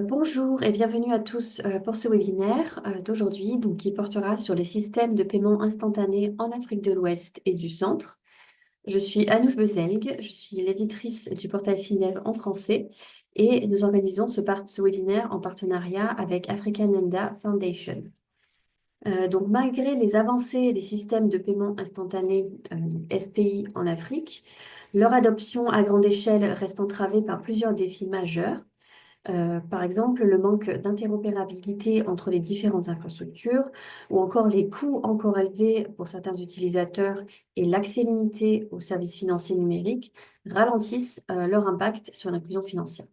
Bonjour et bienvenue à tous pour ce webinaire d'aujourd'hui qui portera sur les systèmes de paiement instantané en Afrique de l'Ouest et du Centre. Je suis Anouche Bezelgue, je suis l'éditrice du portail Finev en français et nous organisons ce webinaire en partenariat avec African Enda Foundation. Malgré les avancées des systèmes de paiement instantané SPI en Afrique, leur adoption à grande échelle reste entravée par plusieurs défis majeurs. Par exemple, le manque d'interopérabilité entre les différentes infrastructures ou encore les coûts encore élevés pour certains utilisateurs et l'accès limité aux services financiers numériques ralentissent leur impact sur l'inclusion financière.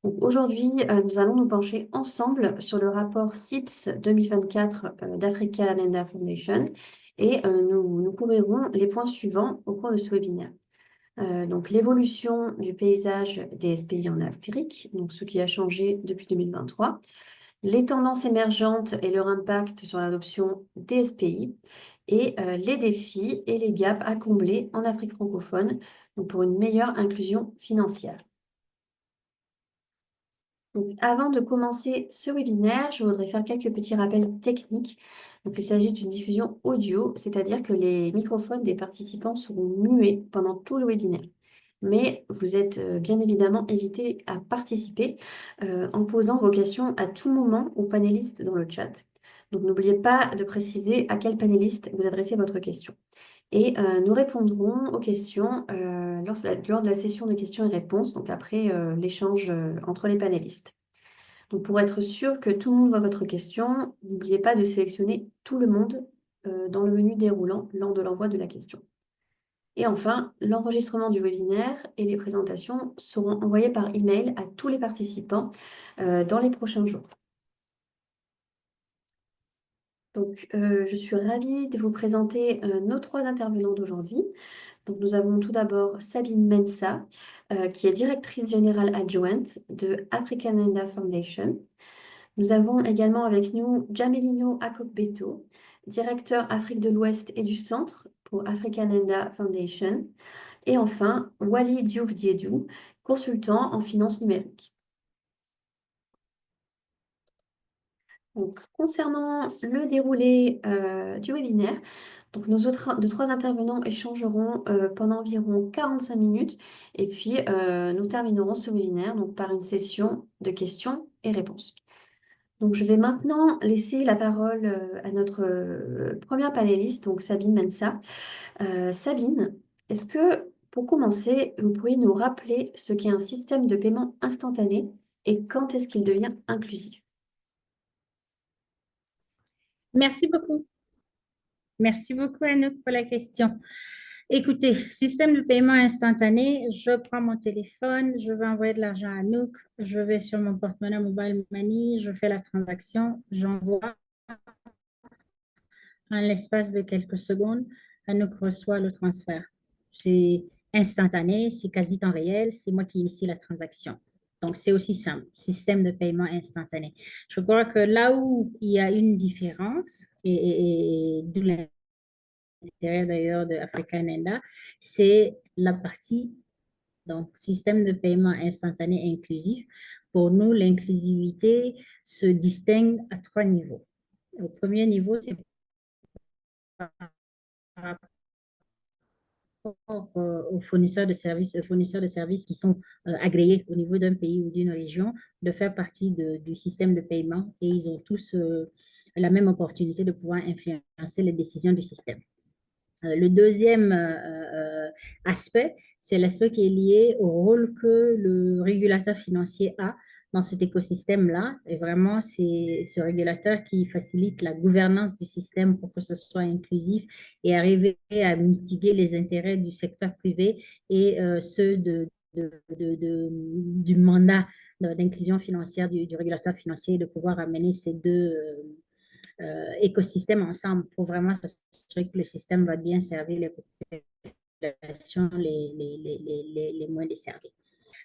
Aujourd'hui, nous allons nous pencher ensemble sur le rapport CIPS 2024 d'Africa Anenda Foundation et nous couvrirons les points suivants au cours de ce webinaire. L'évolution du paysage des SPI en Afrique, donc ce qui a changé depuis 2023, les tendances émergentes et leur impact sur l'adoption des SPI, et les défis et les gaps à combler en Afrique francophone pour une meilleure inclusion financière. Avant de commencer ce webinaire, je voudrais faire quelques petits rappels techniques. Il s'agit d'une diffusion audio, c'est-à-dire que les microphones des participants seront muets pendant tout le webinaire. Mais vous êtes bien évidemment invités à participer en posant vos questions à tout moment aux panélistes dans le chat. Donc n'oubliez pas de préciser à quel panéliste vous adressez votre question. Et nous répondrons aux questions lors de la session de questions et réponses, donc après l'échange entre les panélistes. Donc pour être sûr que tout le monde voit votre question, n'oubliez pas de sélectionner tout le monde dans le menu déroulant lors de l'envoi de la question. Et enfin, l'enregistrement du webinaire et les présentations seront envoyés par email à tous les participants dans les prochains jours. Je suis ravie de vous présenter nos trois intervenants d'aujourd'hui. Nous avons tout d'abord Sabine Mensah, qui est directrice générale adjointe de African Enda Foundation. Nous avons également avec nous Jamelino Akokbeto, directeur Afrique de l'Ouest et du Centre pour African Enda Foundation. Et enfin, Wally Diouf Diédou, consultant en finance numérique. Concernant le déroulé du webinaire, nos trois intervenants échangeront pendant environ 45 minutes et puis nous terminerons ce webinaire par une session de questions et réponses. Je vais maintenant laisser la parole à notre première panéliste, Sabine Mensah. Sabine, est-ce que pour commencer, vous pourriez nous rappeler ce qu'est un système de paiement instantané et quand est-ce qu'il devient inclusif? Merci beaucoup. Merci beaucoup, Anouk, pour la question. Écoutez, système de paiement instantané, je prends mon téléphone, je vais envoyer de l'argent à Anouk, je vais sur mon porte-monnaie Mobile Money, je fais la transaction, j'envoie. En l'espace de quelques secondes, Anouk reçoit le transfert. C'est instantané, c'est quasi temps réel, c'est moi qui initie la transaction. Donc, c'est aussi simple, système de paiement instantané. Je crois que là où il y a une différence, et d'où l'intérêt d'ailleurs de African Enda, c'est la partie, donc, système de paiement instantané inclusif. Pour nous, l'inclusivité se distingue à trois niveaux. Au premier niveau, c'est par rapport aux fournisseurs de services qui sont agréés au niveau d'un pays ou d'une région de faire partie du système de paiement et ils ont tous la même opportunité de pouvoir influencer les décisions du système. Le deuxième aspect, c'est l'aspect qui est lié au rôle que le régulateur financier a dans cet écosystème-là. Et vraiment, c'est ce régulateur qui facilite la gouvernance du système pour que ce soit inclusif et arriver à mitiguer les intérêts du secteur privé et ceux du mandat d'inclusion financière du régulateur financier, de pouvoir amener ces deux écosystèmes ensemble pour vraiment s'assurer que le système va bien servir les populations les moins desservies.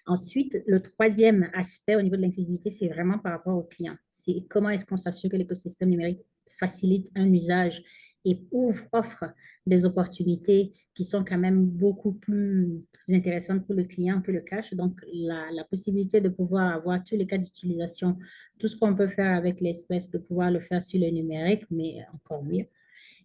Ensuite, le troisième aspect au niveau de l'inclusivité, c'est vraiment par rapport aux clients. C'est comment est-ce qu'on s'assure que l'écosystème numérique facilite un usage et offre des opportunités qui sont quand même beaucoup plus intéressantes pour le client que le cash. Donc, la possibilité de pouvoir avoir tous les cas d'utilisation, tout ce qu'on peut faire avec l'espèce, de pouvoir le faire sur le numérique, mais encore mieux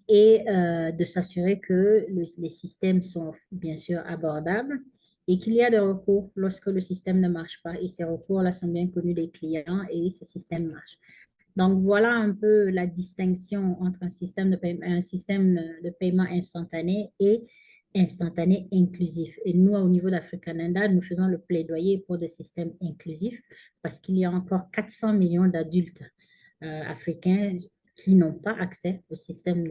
et de s'assurer que les systèmes sont bien sûr abordables et qu'il y a des recours lorsque le système ne marche pas. Et ces recours-là sont bien connus des clients et ce système marche. Donc, voilà un peu la distinction entre un système de paiement instantané et instantané inclusif. Et nous, au niveau d'Africananda, nous faisons le plaidoyer pour des systèmes inclusifs parce qu'il y a encore 400 millions d'adultes africains qui n'ont pas accès au système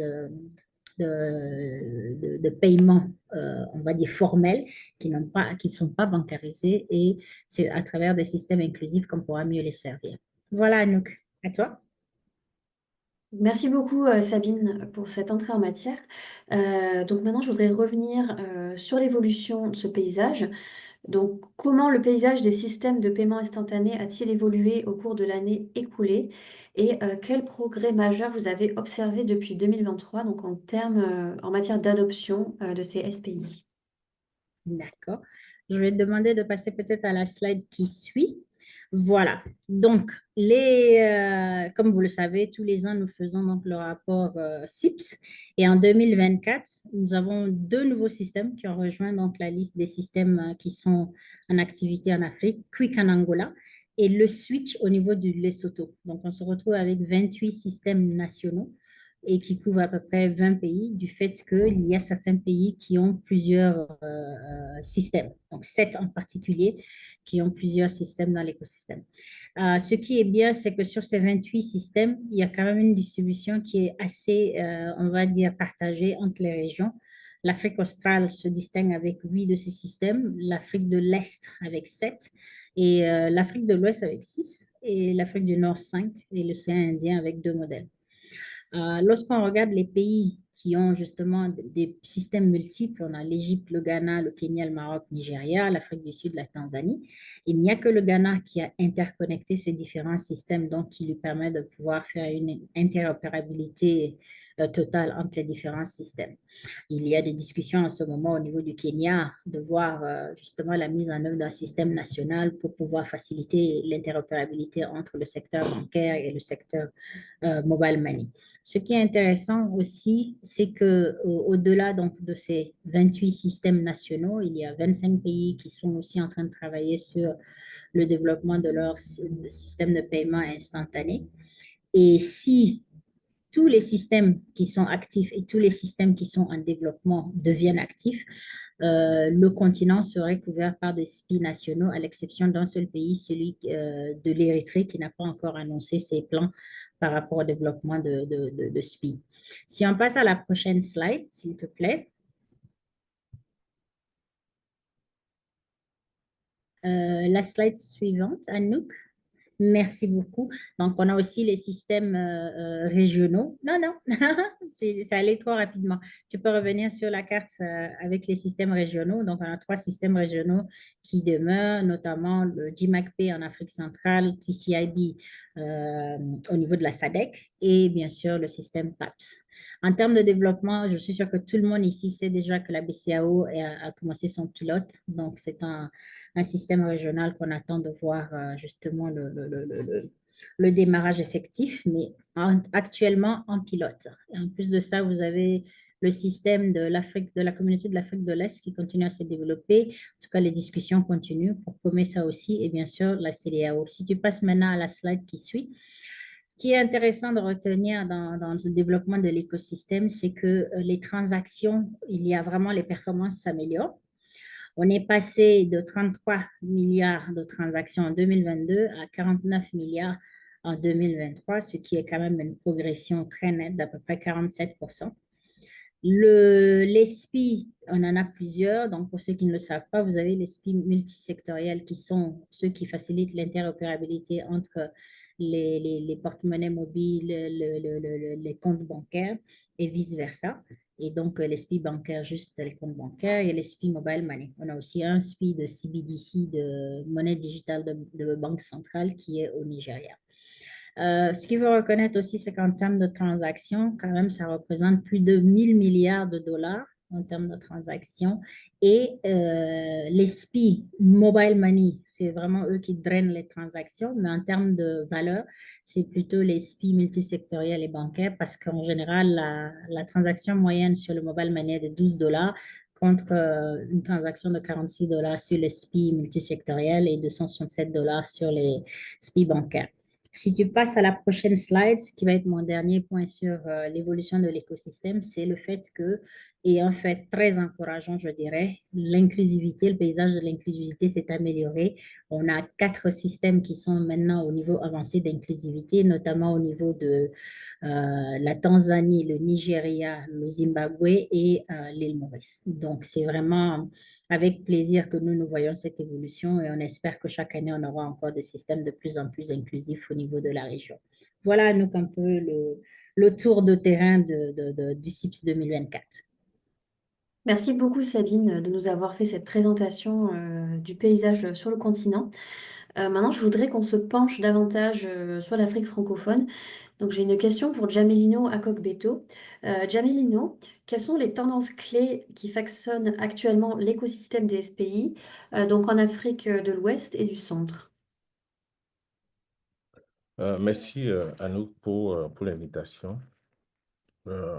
de paiement, on va dire formel, qui ne sont pas bancarisés et c'est à travers des systèmes inclusifs qu'on pourra mieux les servir. Voilà, Anouk. À toi. Merci beaucoup Sabine pour cette entrée en matière. Donc maintenant, je voudrais revenir sur l'évolution de ce paysage. Donc, comment le paysage des systèmes de paiement instantané a-t-il évolué au cours de l'année écoulée et quels progrès majeurs vous avez observés depuis 2023, donc en matière d'adoption de ces SPI? D'accord. Je vais te demander de passer peut-être à la slide qui suit. Voilà. Donc, comme vous le savez, tous les ans, nous faisons donc le rapport SIPS. Et en 2024, nous avons deux nouveaux systèmes qui ont rejoint donc la liste des systèmes qui sont en activité en Afrique, Quick en Angola et le Switch au niveau du Lesotho. Donc, on se retrouve avec 28 systèmes nationaux et qui couvrent à peu près 20 pays, du fait qu'il y a certains pays qui ont plusieurs systèmes, donc 7 en particulier, qui ont plusieurs systèmes dans l'écosystème. Ce qui est bien, c'est que sur ces 28 systèmes, il y a quand même une distribution qui est assez, on va dire, partagée entre les régions. L'Afrique australe se distingue avec 8 de ces systèmes, l'Afrique de l'Est avec 7, et l'Afrique de l'Ouest avec 6, et l'Afrique du Nord 5, et l'océan Indien avec 2 modèles. Lorsqu'on regarde les pays qui ont justement des systèmes multiples, on a l'Égypte, le Ghana, le Kenya, le Maroc, le Nigeria, l'Afrique du Sud, la Tanzanie. Il n'y a que le Ghana qui a interconnecté ces différents systèmes, donc qui lui permet de pouvoir faire une interopérabilité totale entre les différents systèmes. Il y a des discussions en ce moment au niveau du Kenya de voir justement la mise en œuvre d'un système national pour pouvoir faciliter l'interopérabilité entre le secteur bancaire et le secteur mobile money. Ce qui est intéressant aussi, c'est que au-delà donc de ces 28 systèmes nationaux, il y a 25 pays qui sont aussi en train de travailler sur le développement de leur système de paiement instantané. Et si tous les systèmes qui sont actifs et tous les systèmes qui sont en développement deviennent actifs, le continent serait couvert par des SPI nationaux, à l'exception d'un seul pays, celui de l'Érythrée, qui n'a pas encore annoncé ses plans par rapport au développement de SPI. Si on passe à la prochaine slide, s'il te plaît. La slide suivante, Anouk. Merci beaucoup. Donc, on a aussi les systèmes régionaux. Non, non, c'est allé trop rapidement. Tu peux revenir sur la carte avec les systèmes régionaux. Donc, on a 3 systèmes régionaux qui demeurent, notamment le GMACP en Afrique centrale, TCIB au niveau de la SADC et bien sûr le système PAPS. En termes de développement, je suis sûre que tout le monde ici sait déjà que la BCAO a commencé son pilote. Donc, c'est un système régional qu'on attend de voir justement le démarrage effectif, mais actuellement en pilote. Et en plus de ça, vous avez le système de l'Afrique, de la communauté de l'Afrique de l'Est qui continue à se développer. En tout cas, les discussions continuent pour promouvoir ça aussi et bien sûr la CEDEAO. Si tu passes maintenant à la slide qui suit, ce qui est intéressant de retenir dans le développement de l'écosystème, c'est que les transactions, il y a vraiment les performances s'améliorent. On est passé de 33 milliards de transactions en 2022 à 49 milliards en 2023, ce qui est quand même une progression très nette d'à peu près 47%. Les SPI, on en a plusieurs. Donc, pour ceux qui ne le savent pas, vous avez les SPI multisectoriels qui sont ceux qui facilitent l'interopérabilité entre les porte-monnaies mobiles, les comptes bancaires et vice-versa. Et donc, les SPI bancaires, juste les comptes bancaires et les SPI mobile money. On a aussi un SPI de CBDC, de monnaie digitale de banque centrale qui est au Nigeria. Ce qu'il faut reconnaître aussi, c'est qu'en termes de transactions, quand même, ça représente plus de 1 000 milliards de dollars en termes de transactions. Et les SPI, Mobile Money, c'est vraiment eux qui drainent les transactions, mais en termes de valeur, c'est plutôt les SPI multisectoriels et bancaires parce qu'en général, la transaction moyenne sur le Mobile Money est de 12 dollars contre une transaction de 46 dollars sur les SPI multisectoriels et 267 dollars sur les SPI bancaires. Si tu passes à la prochaine slide, ce qui va être mon dernier point sur l'évolution de l'écosystème, c'est le fait que, et un fait très encourageant, je dirais, l'inclusivité, le paysage de l'inclusivité s'est amélioré. On a 4 systèmes qui sont maintenant au niveau avancé d'inclusivité, notamment au niveau de la Tanzanie, le Nigeria, le Zimbabwe et l'île Maurice. Donc, c'est vraiment avec plaisir que nous voyons cette évolution et on espère que chaque année, on aura encore des systèmes de plus en plus inclusifs au niveau de la région. Voilà donc un peu le tour de terrain du CIPS 2024. Merci beaucoup Sabine de nous avoir fait cette présentation du paysage sur le continent. Maintenant, je voudrais qu'on se penche davantage sur l'Afrique francophone. Donc, j'ai une question pour Jamelino Akokbeto. Jamelino, quelles sont les tendances clés qui façonnent actuellement l'écosystème des SPI, donc en Afrique de l'Ouest et du Centre? Merci Anouk pour l'invitation.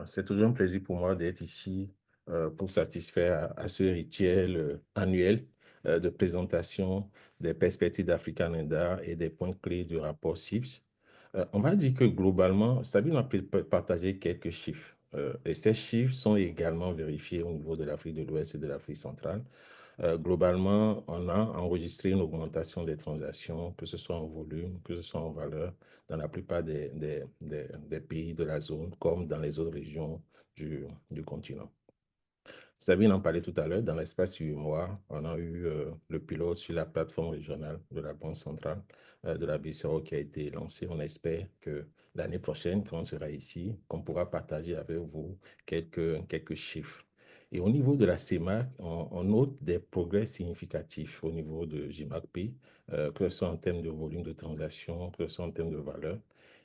C'est toujours un plaisir pour moi d'être ici pour satisfaire à ce rituel annuel de présentation des perspectives d'Africa Neda et des points clés du rapport CIPS. On va dire que globalement, Sabine a partagé quelques chiffres. Et ces chiffres sont également vérifiés au niveau de l'Afrique de l'Ouest et de l'Afrique centrale. Globalement, on a enregistré une augmentation des transactions, que ce soit en volume, que ce soit en valeur, dans la plupart des pays de la zone, comme dans les autres régions du continent. Sabine en parlait tout à l'heure, dans l'espace 8 mois, on a eu le pilote sur la plateforme régionale de la Banque centrale de la BCEAO qui a été lancé. On espère que l'année prochaine, quand on sera ici, qu'on pourra partager avec vous quelques chiffres. Et au niveau de la CEMAC, on note des progrès significatifs au niveau de JMACP, que ce soit en termes de volume de transactions, que ce soit en termes de valeur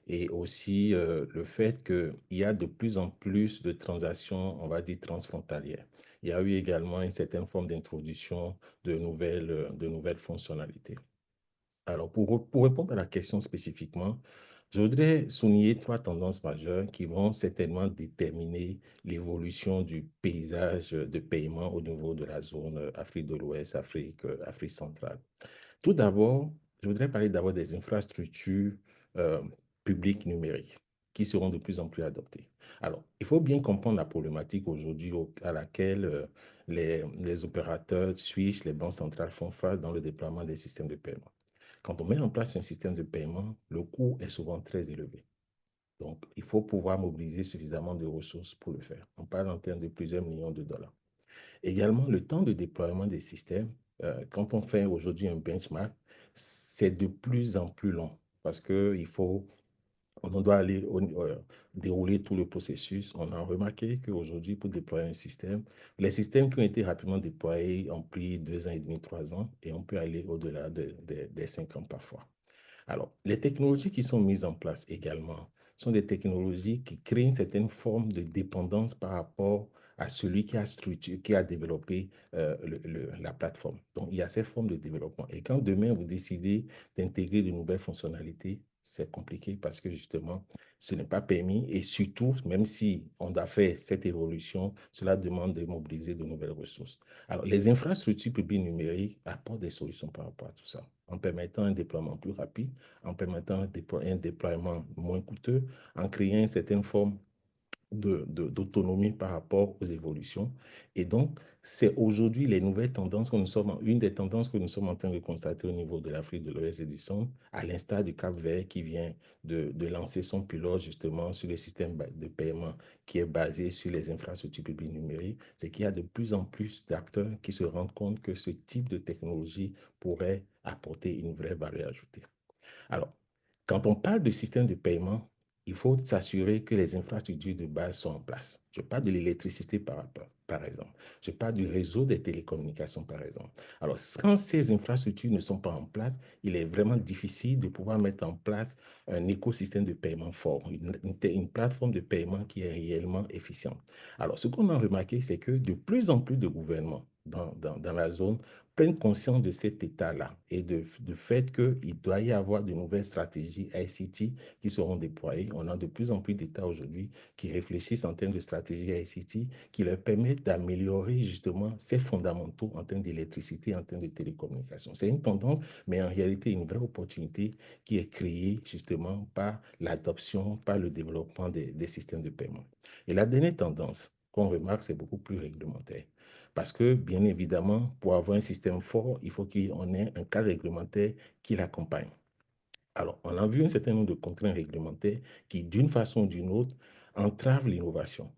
et aussi le fait qu'il y a de plus en plus de transactions, on va dire, transfrontalières. Il y a eu également une certaine forme d'introduction de nouvelles fonctionnalités. Alors, pour répondre à la question spécifiquement, je voudrais souligner 3 tendances majeures qui vont certainement déterminer l'évolution du paysage de paiement au niveau de la zone Afrique de l'Ouest, Afrique centrale. Tout d'abord, je voudrais parler d'abord des infrastructures euh, publiques numériques qui seront de plus en plus adoptées. Alors, il faut bien comprendre la problématique aujourd'hui à laquelle les opérateurs switch, les banques centrales font face dans le déploiement des systèmes de paiement. Quand on met en place un système de paiement, le coût est souvent très élevé. Donc, il faut pouvoir mobiliser suffisamment de ressources pour le faire. On parle en termes de plusieurs millions de dollars. Également, le temps de déploiement des systèmes, quand on fait aujourd'hui un benchmark, c'est de plus en plus long parce on doit aller dérouler tout le processus. On a remarqué qu'aujourd'hui, pour déployer un système, les systèmes qui ont été rapidement déployés ont pris 2 ans et demi, 3 ans et on peut aller au-delà des 5 ans parfois. Alors, les technologies qui sont mises en place également sont des technologies qui créent une certaine forme de dépendance par rapport à celui qui a développé la plateforme. Donc, il y a ces formes de développement. Et quand demain, vous décidez d'intégrer de nouvelles fonctionnalités, c'est compliqué parce que justement, ce n'est pas permis. Et surtout, même si on a fait cette évolution, cela demande de mobiliser de nouvelles ressources. Alors, les infrastructures publiques numériques apportent des solutions par rapport à tout ça, en permettant un déploiement plus rapide, en permettant un déploiement moins coûteux, en créant une certaine forme d'autonomie par rapport aux évolutions. Et donc, c'est aujourd'hui les nouvelles tendances une des tendances que nous sommes en train de constater au niveau de l'Afrique de l'Ouest et du Centre, à l'instar du Cap-Vert qui vient de lancer son pilote justement sur le système de paiement qui est basé sur les infrastructures publiques numériques, c'est qu'il y a de plus en plus d'acteurs qui se rendent compte que ce type de technologie pourrait apporter une vraie valeur ajoutée. Alors, quand on parle de système de paiement, il faut s'assurer que les infrastructures de base sont en place. Je parle de l'électricité par par exemple. Je parle du réseau des télécommunications, par exemple. Alors, quand ces infrastructures ne sont pas en place, il est vraiment difficile de pouvoir mettre en place un écosystème de paiement fort, une plateforme de paiement qui est réellement efficiente. Alors, ce qu'on a remarqué, c'est que de plus en plus de gouvernements dans la zone prennent conscience de cet état-là et de fait qu'il doit y avoir de nouvelles stratégies ICT qui seront déployées. On a de plus en plus d'États aujourd'hui qui réfléchissent en termes de stratégie ICT qui leur permettent d'améliorer justement ces fondamentaux en termes d'électricité, en termes de télécommunications. C'est une tendance, mais en réalité une vraie opportunité qui est créée justement par l'adoption, par le développement des systèmes de paiement. Et la dernière tendance qu'on remarque, c'est beaucoup plus réglementaire. Parce que, bien évidemment, pour avoir un système fort, il faut qu'on ait un cadre réglementaire qui l'accompagne. Alors, on a vu un certain nombre de contraintes réglementaires qui, d'une façon ou d'une autre, entravent l'innovation.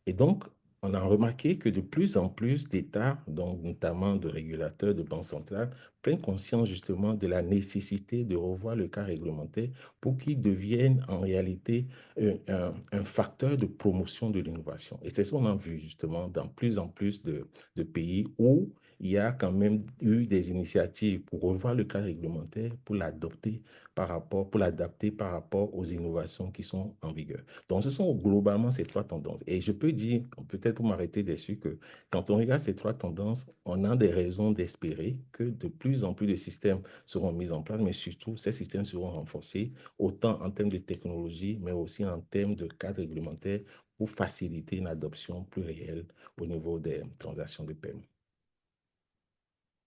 Et donc, on a remarqué que de plus en plus d'États, donc notamment de régulateurs de banques centrales, prennent conscience justement de la nécessité de revoir le cadre réglementaire pour qu'il devienne en réalité un facteur de promotion de l'innovation. Et c'est ce qu'on a vu justement dans plus en plus de pays où il y a quand même eu des initiatives pour revoir le cadre réglementaire, pour l'adopter pour l'adapter par rapport aux innovations qui sont en vigueur. Donc, ce sont globalement ces trois tendances. Et je peux dire, peut-être pour m'arrêter dessus, que quand on regarde ces trois tendances, on a des raisons d'espérer que de plus en plus de systèmes seront mis en place, mais surtout, ces systèmes seront renforcés, autant en termes de technologie, mais aussi en termes de cadre réglementaire pour faciliter une adoption plus réelle au niveau des transactions de paiement.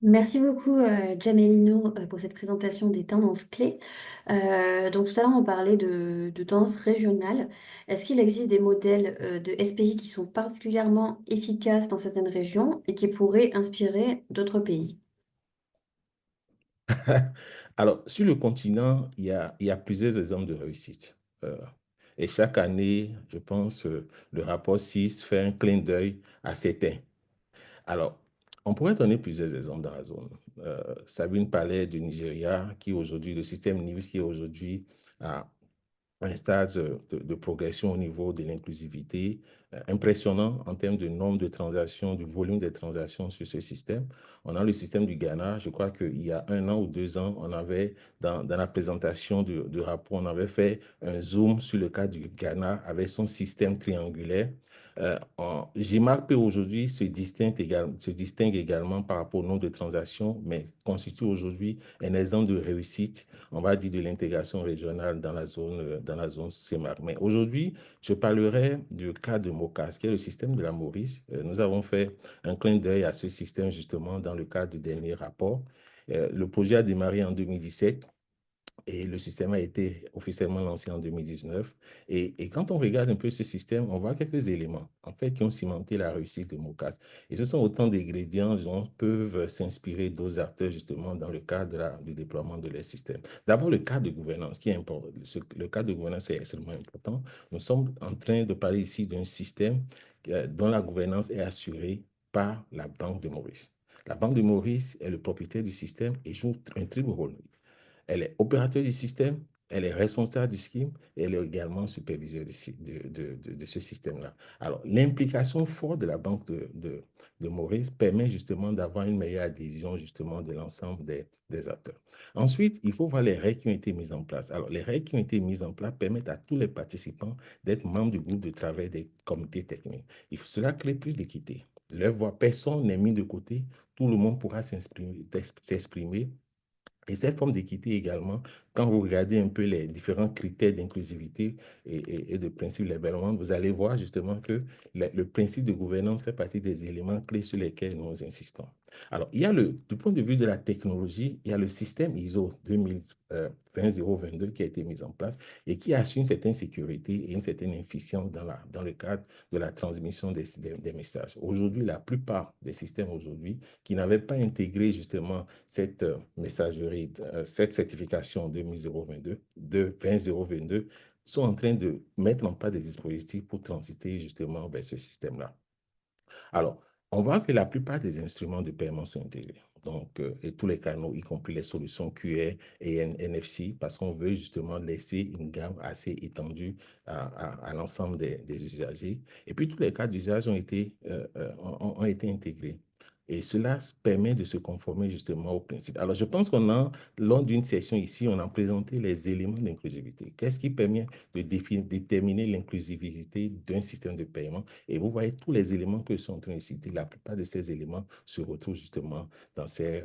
Merci beaucoup, Jamelino, pour cette présentation des tendances clés. Donc, tout à l'heure, on parlait de tendances régionales. Est-ce qu'il existe des modèles de SPI qui sont particulièrement efficaces dans certaines régions et qui pourraient inspirer d'autres pays? Alors, sur le continent, il y a plusieurs exemples de réussite. Euh, et chaque année, je pense, le rapport CIS fait un clin d'œil à certains. Alors, on pourrait donner plusieurs exemples dans la zone. Sabine parlait du Nigeria, qui aujourd'hui, le système NIVS, qui aujourd'hui a un stade de progression au niveau de l'inclusivité impressionnant en termes de nombre de transactions, du volume des transactions sur ce système. On a le système du Ghana. Je crois qu'il y a 1 an ou 2 ans, on avait, dans la présentation du rapport, on avait fait un zoom sur le cas du Ghana avec son système triangulaire. GMARP aujourd'hui se distingue également par rapport au nombre de transactions, mais constitue aujourd'hui un exemple de réussite, on va dire, de l'intégration régionale dans la zone CEMAR. Mais aujourd'hui, je parlerai du cas de MOCAS, qui est le système de la Maurice. Nous avons fait un clin d'œil à ce système justement dans le cadre du dernier rapport. Le projet a démarré en 2017. Et le système a été officiellement lancé en 2019. Et quand on regarde un peu ce système, on voit quelques éléments, en fait, qui ont cimenté la réussite de MOCAS. Et ce sont autant d'ingrédients dont peuvent s'inspirer d'autres acteurs, justement, dans le cadre du déploiement de leur système. D'abord, le cadre de gouvernance, qui est important. Le cadre de gouvernance est extrêmement important. Nous sommes en train de parler ici d'un système dont la gouvernance est assurée par la Banque de Maurice. La Banque de Maurice est le propriétaire du système et joue un triple rôle. Elle est opérateur du système, elle est responsable du scheme et elle est également superviseur de ce système-là. Alors, l'implication forte de la Banque de Maurice permet justement d'avoir une meilleure adhésion justement de l'ensemble des acteurs. Ensuite, il faut voir les règles qui ont été mises en place. Alors, les règles qui ont été mises en place permettent à tous les participants d'être membres du groupe de travail des comités techniques. Cela crée plus d'équité. Leur voix, personne n'est mis de côté, tout le monde pourra s'exprimer. Et cette forme d'équité également, quand vous regardez un peu les différents critères d'inclusivité et de principe level 1, vous allez voir justement que le principe de gouvernance fait partie des éléments clés sur lesquels nous insistons. Alors, du point de vue de la technologie, il y a le système ISO 2020022 qui a été mis en place et qui assure une certaine sécurité et une certaine efficience dans le cadre de la transmission des messages. Aujourd'hui, la plupart des systèmes aujourd'hui qui n'avaient pas intégré justement cette messagerie, cette certification 20022 sont en train de mettre en place des dispositifs pour transiter justement vers ce système-là. Alors, on voit que la plupart des instruments de paiement sont intégrés. Donc, et tous les canaux, y compris les solutions QR et NFC, parce qu'on veut justement laisser une gamme assez étendue à l'ensemble des usagers. Et puis, tous les cas d'usage ont été intégrés. Et cela permet de se conformer justement au principe. Alors, je pense lors d'une session ici, on a présenté les éléments d'inclusivité. Qu'est-ce qui permet de déterminer l'inclusivité d'un système de paiement? Et vous voyez tous les éléments que je suis en train de citer. La plupart de ces éléments se retrouvent justement dans ces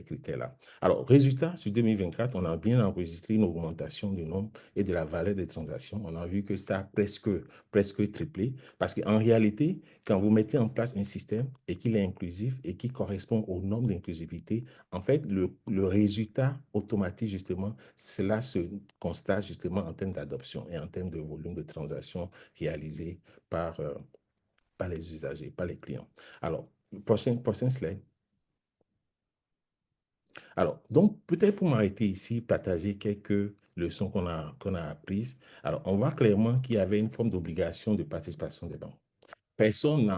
critères-là. Alors, résultat, sur 2024, on a bien enregistré une augmentation du nombre et de la valeur des transactions. On a vu que ça a presque triplé parce qu'en réalité, quand vous mettez en place un système et qu'il est inclusif et qui correspond aux normes d'inclusivité, en fait, le résultat automatique, justement, cela se constate justement en termes d'adoption et en termes de volume de transactions réalisées par les usagers, par les clients. Alors, prochain slide. Alors, donc, peut-être pour m'arrêter ici, partager quelques leçons qu'on a apprises. Alors, on voit clairement qu'il y avait une forme d'obligation de participation des banques. Personne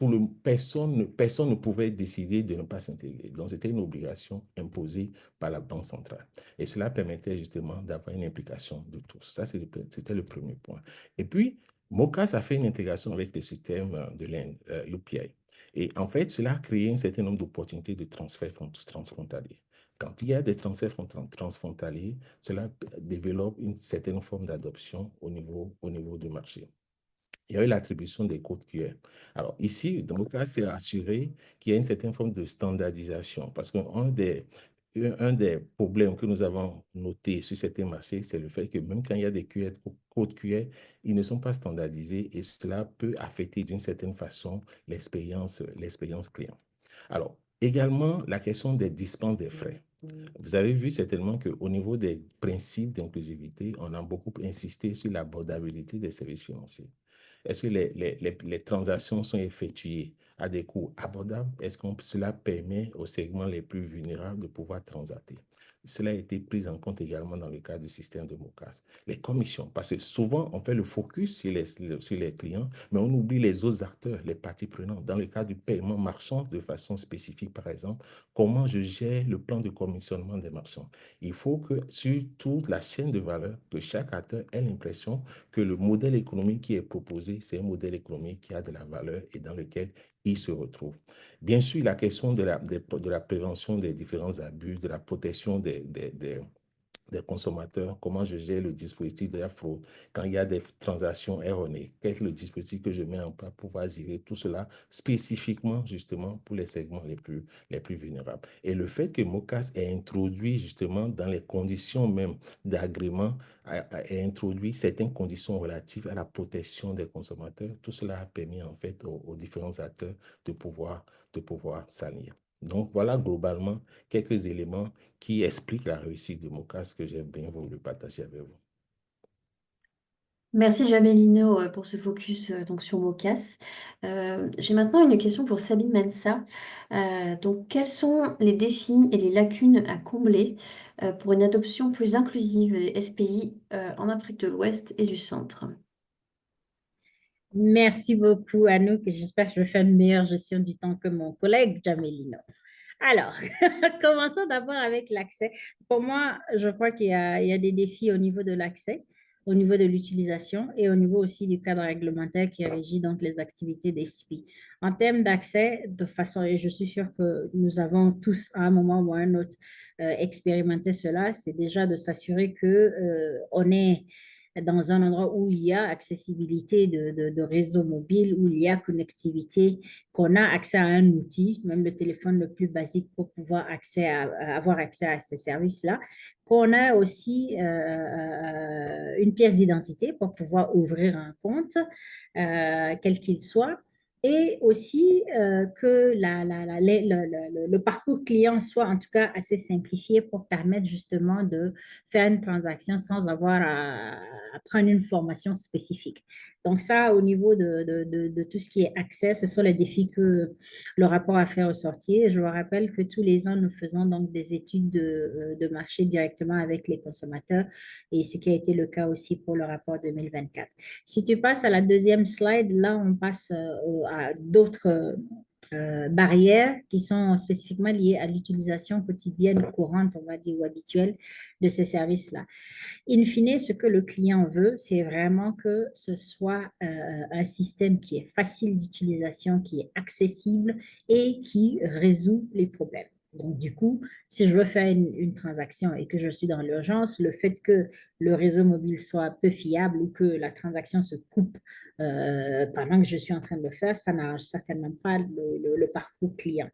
ne pouvait décider de ne pas s'intégrer. Donc, c'était une obligation imposée par la Banque centrale. Et cela permettait justement d'avoir une implication de tous. Ça, c'était le premier point. Et puis, Mocas a fait une intégration avec le système de l'Inde, UPI. Et en fait, cela a créé un certain nombre d'opportunités de transfert transfrontaliers. Quand il y a des transferts transfrontaliers, cela développe une certaine forme d'adoption au niveau du marché. Il y a eu l'attribution des codes QR. Alors ici, dans le cas, c'est assuré qu'il y a une certaine forme de standardisation parce qu'un des problèmes que nous avons noté sur certains marchés, c'est le fait que même quand il y a des codes QR, ils ne sont pas standardisés et cela peut affecter d'une certaine façon l'expérience client. Alors, également, la question des dispenses des frais. Vous avez vu certainement qu'au niveau des principes d'inclusivité, on a beaucoup insisté sur l'abordabilité des services financiers. Est-ce que les transactions sont effectuées à des coûts abordables? Est-ce que cela permet aux segments les plus vulnérables de pouvoir transacter? Cela a été pris en compte également dans le cadre du système de Mocas. Les commissions, parce que souvent, on fait le focus sur les clients, mais on oublie les autres acteurs, les parties prenantes. Dans le cas du paiement marchand, de façon spécifique, par exemple, comment je gère le plan de commissionnement des marchands? Il faut que sur toute la chaîne de valeur, que chaque acteur ait l'impression que le modèle économique qui est proposé, c'est un modèle économique qui a de la valeur et dans lequel il se retrouve. Bien sûr, la question de la prévention des différents abus, de la protection des consommateurs, comment je gère le dispositif de la fraude, quand il y a des transactions erronées, quel est le dispositif que je mets en place pour pouvoir gérer tout cela spécifiquement justement pour les segments les plus vulnérables. Et le fait que Mocas ait introduit justement dans les conditions même d'agrément, ait introduit certaines conditions relatives à la protection des consommateurs, tout cela a permis en fait aux différents acteurs de pouvoir s'aligner. Donc voilà globalement quelques éléments qui expliquent la réussite de Mocas que j'ai bien voulu partager avec vous. Merci Jamélino pour ce focus donc sur Mocas. J'ai maintenant une question pour Sabine Mensa. Donc, quels sont les défis et les lacunes à combler pour une adoption plus inclusive des SPI en Afrique de l'Ouest et du Centre? Merci beaucoup, Anouk, et j'espère que je vais faire une meilleure gestion du temps que mon collègue Jamélino. Alors, commençons d'abord avec l'accès. Pour moi, je crois qu'il y a des défis au niveau de l'accès, au niveau de l'utilisation et au niveau aussi du cadre réglementaire qui régit donc les activités des SPI. En termes d'accès, de façon, et je suis sûre que nous avons tous à un moment ou à un autre expérimenté cela, c'est déjà de s'assurer que on est dans un endroit où il y a accessibilité de réseau mobile, où il y a connectivité, qu'on a accès à un outil, même le téléphone le plus basique pour pouvoir avoir accès à ces services-là, qu'on a aussi une pièce d'identité pour pouvoir ouvrir un compte, quel qu'il soit, et aussi que le parcours client soit en tout cas assez simplifié pour permettre justement de faire une transaction sans avoir à prendre une formation spécifique. Donc ça, au niveau de tout ce qui est accès, ce sont les défis que le rapport a fait ressortir. Je vous rappelle que tous les ans, nous faisons donc des études de marché directement avec les consommateurs et ce qui a été le cas aussi pour le rapport 2024. Si tu passes à la deuxième slide, là, on passe à d'autres barrières qui sont spécifiquement liées à l'utilisation quotidienne, courante, on va dire, ou habituelle de ces services-là. In fine, ce que le client veut, c'est vraiment que ce soit un système qui est facile d'utilisation, qui est accessible et qui résout les problèmes. Donc, du coup, si je veux faire une transaction et que je suis dans l'urgence, le fait que le réseau mobile soit peu fiable ou que la transaction se coupe pendant que je suis en train de le faire, ça n'arrange certainement pas le parcours client.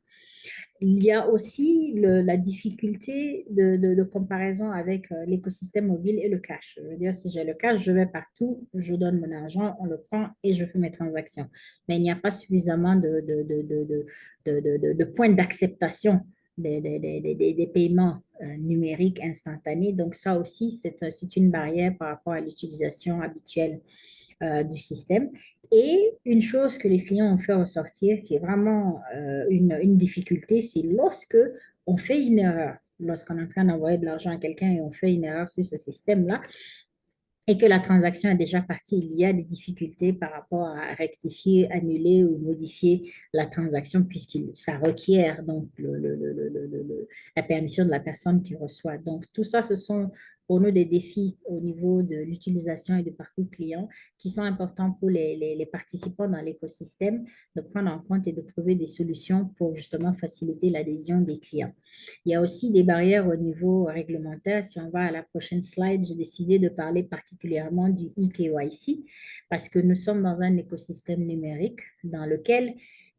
Il y a aussi la difficulté de comparaison avec l'écosystème mobile et le cash. Je veux dire, si j'ai le cash, je vais partout, je donne mon argent, on le prend et je fais mes transactions. Mais il n'y a pas suffisamment de points d'acceptation des paiements numériques instantanés. Donc ça aussi, c'est une barrière par rapport à l'utilisation habituelle du système. Et une chose que les clients ont fait ressortir, qui est vraiment une difficulté, c'est lorsque on fait une erreur, lorsqu'on est en train d'envoyer de l'argent à quelqu'un et on fait une erreur sur ce système-là, et que la transaction est déjà partie, il y a des difficultés par rapport à rectifier, annuler ou modifier la transaction puisque ça requiert donc la permission de la personne qui reçoit. Donc, tout ça, ce sont pour nous des défis au niveau de l'utilisation et du parcours client qui sont importants pour les participants dans l'écosystème de prendre en compte et de trouver des solutions pour justement faciliter l'adhésion des clients. Il y a aussi des barrières au niveau réglementaire. Si on va à la prochaine slide, j'ai décidé de parler particulièrement du eKYC parce que nous sommes dans un écosystème numérique dans lequel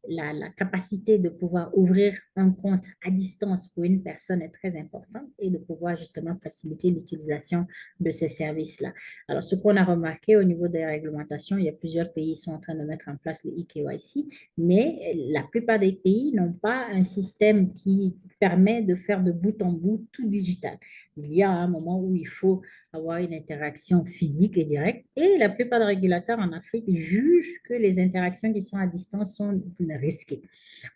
la capacité de pouvoir ouvrir un compte à distance pour une personne est très importante et de pouvoir justement faciliter l'utilisation de ces services-là. Alors, ce qu'on a remarqué au niveau des réglementations, il y a plusieurs pays qui sont en train de mettre en place le eKYC, mais la plupart des pays n'ont pas un système qui permet de faire de bout en bout tout digital. Il y a un moment où il faut avoir une interaction physique et directe et la plupart des régulateurs en Afrique jugent que les interactions qui sont à distance sont risquées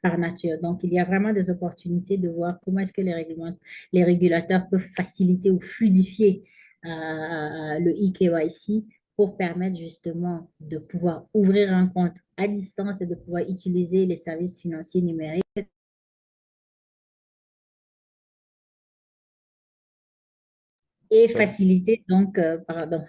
par nature. Donc, il y a vraiment des opportunités de voir comment est-ce que les régulateurs peuvent faciliter ou fluidifier le eKYC pour permettre justement de pouvoir ouvrir un compte à distance et de pouvoir utiliser les services financiers numériques et Ça, faciliter donc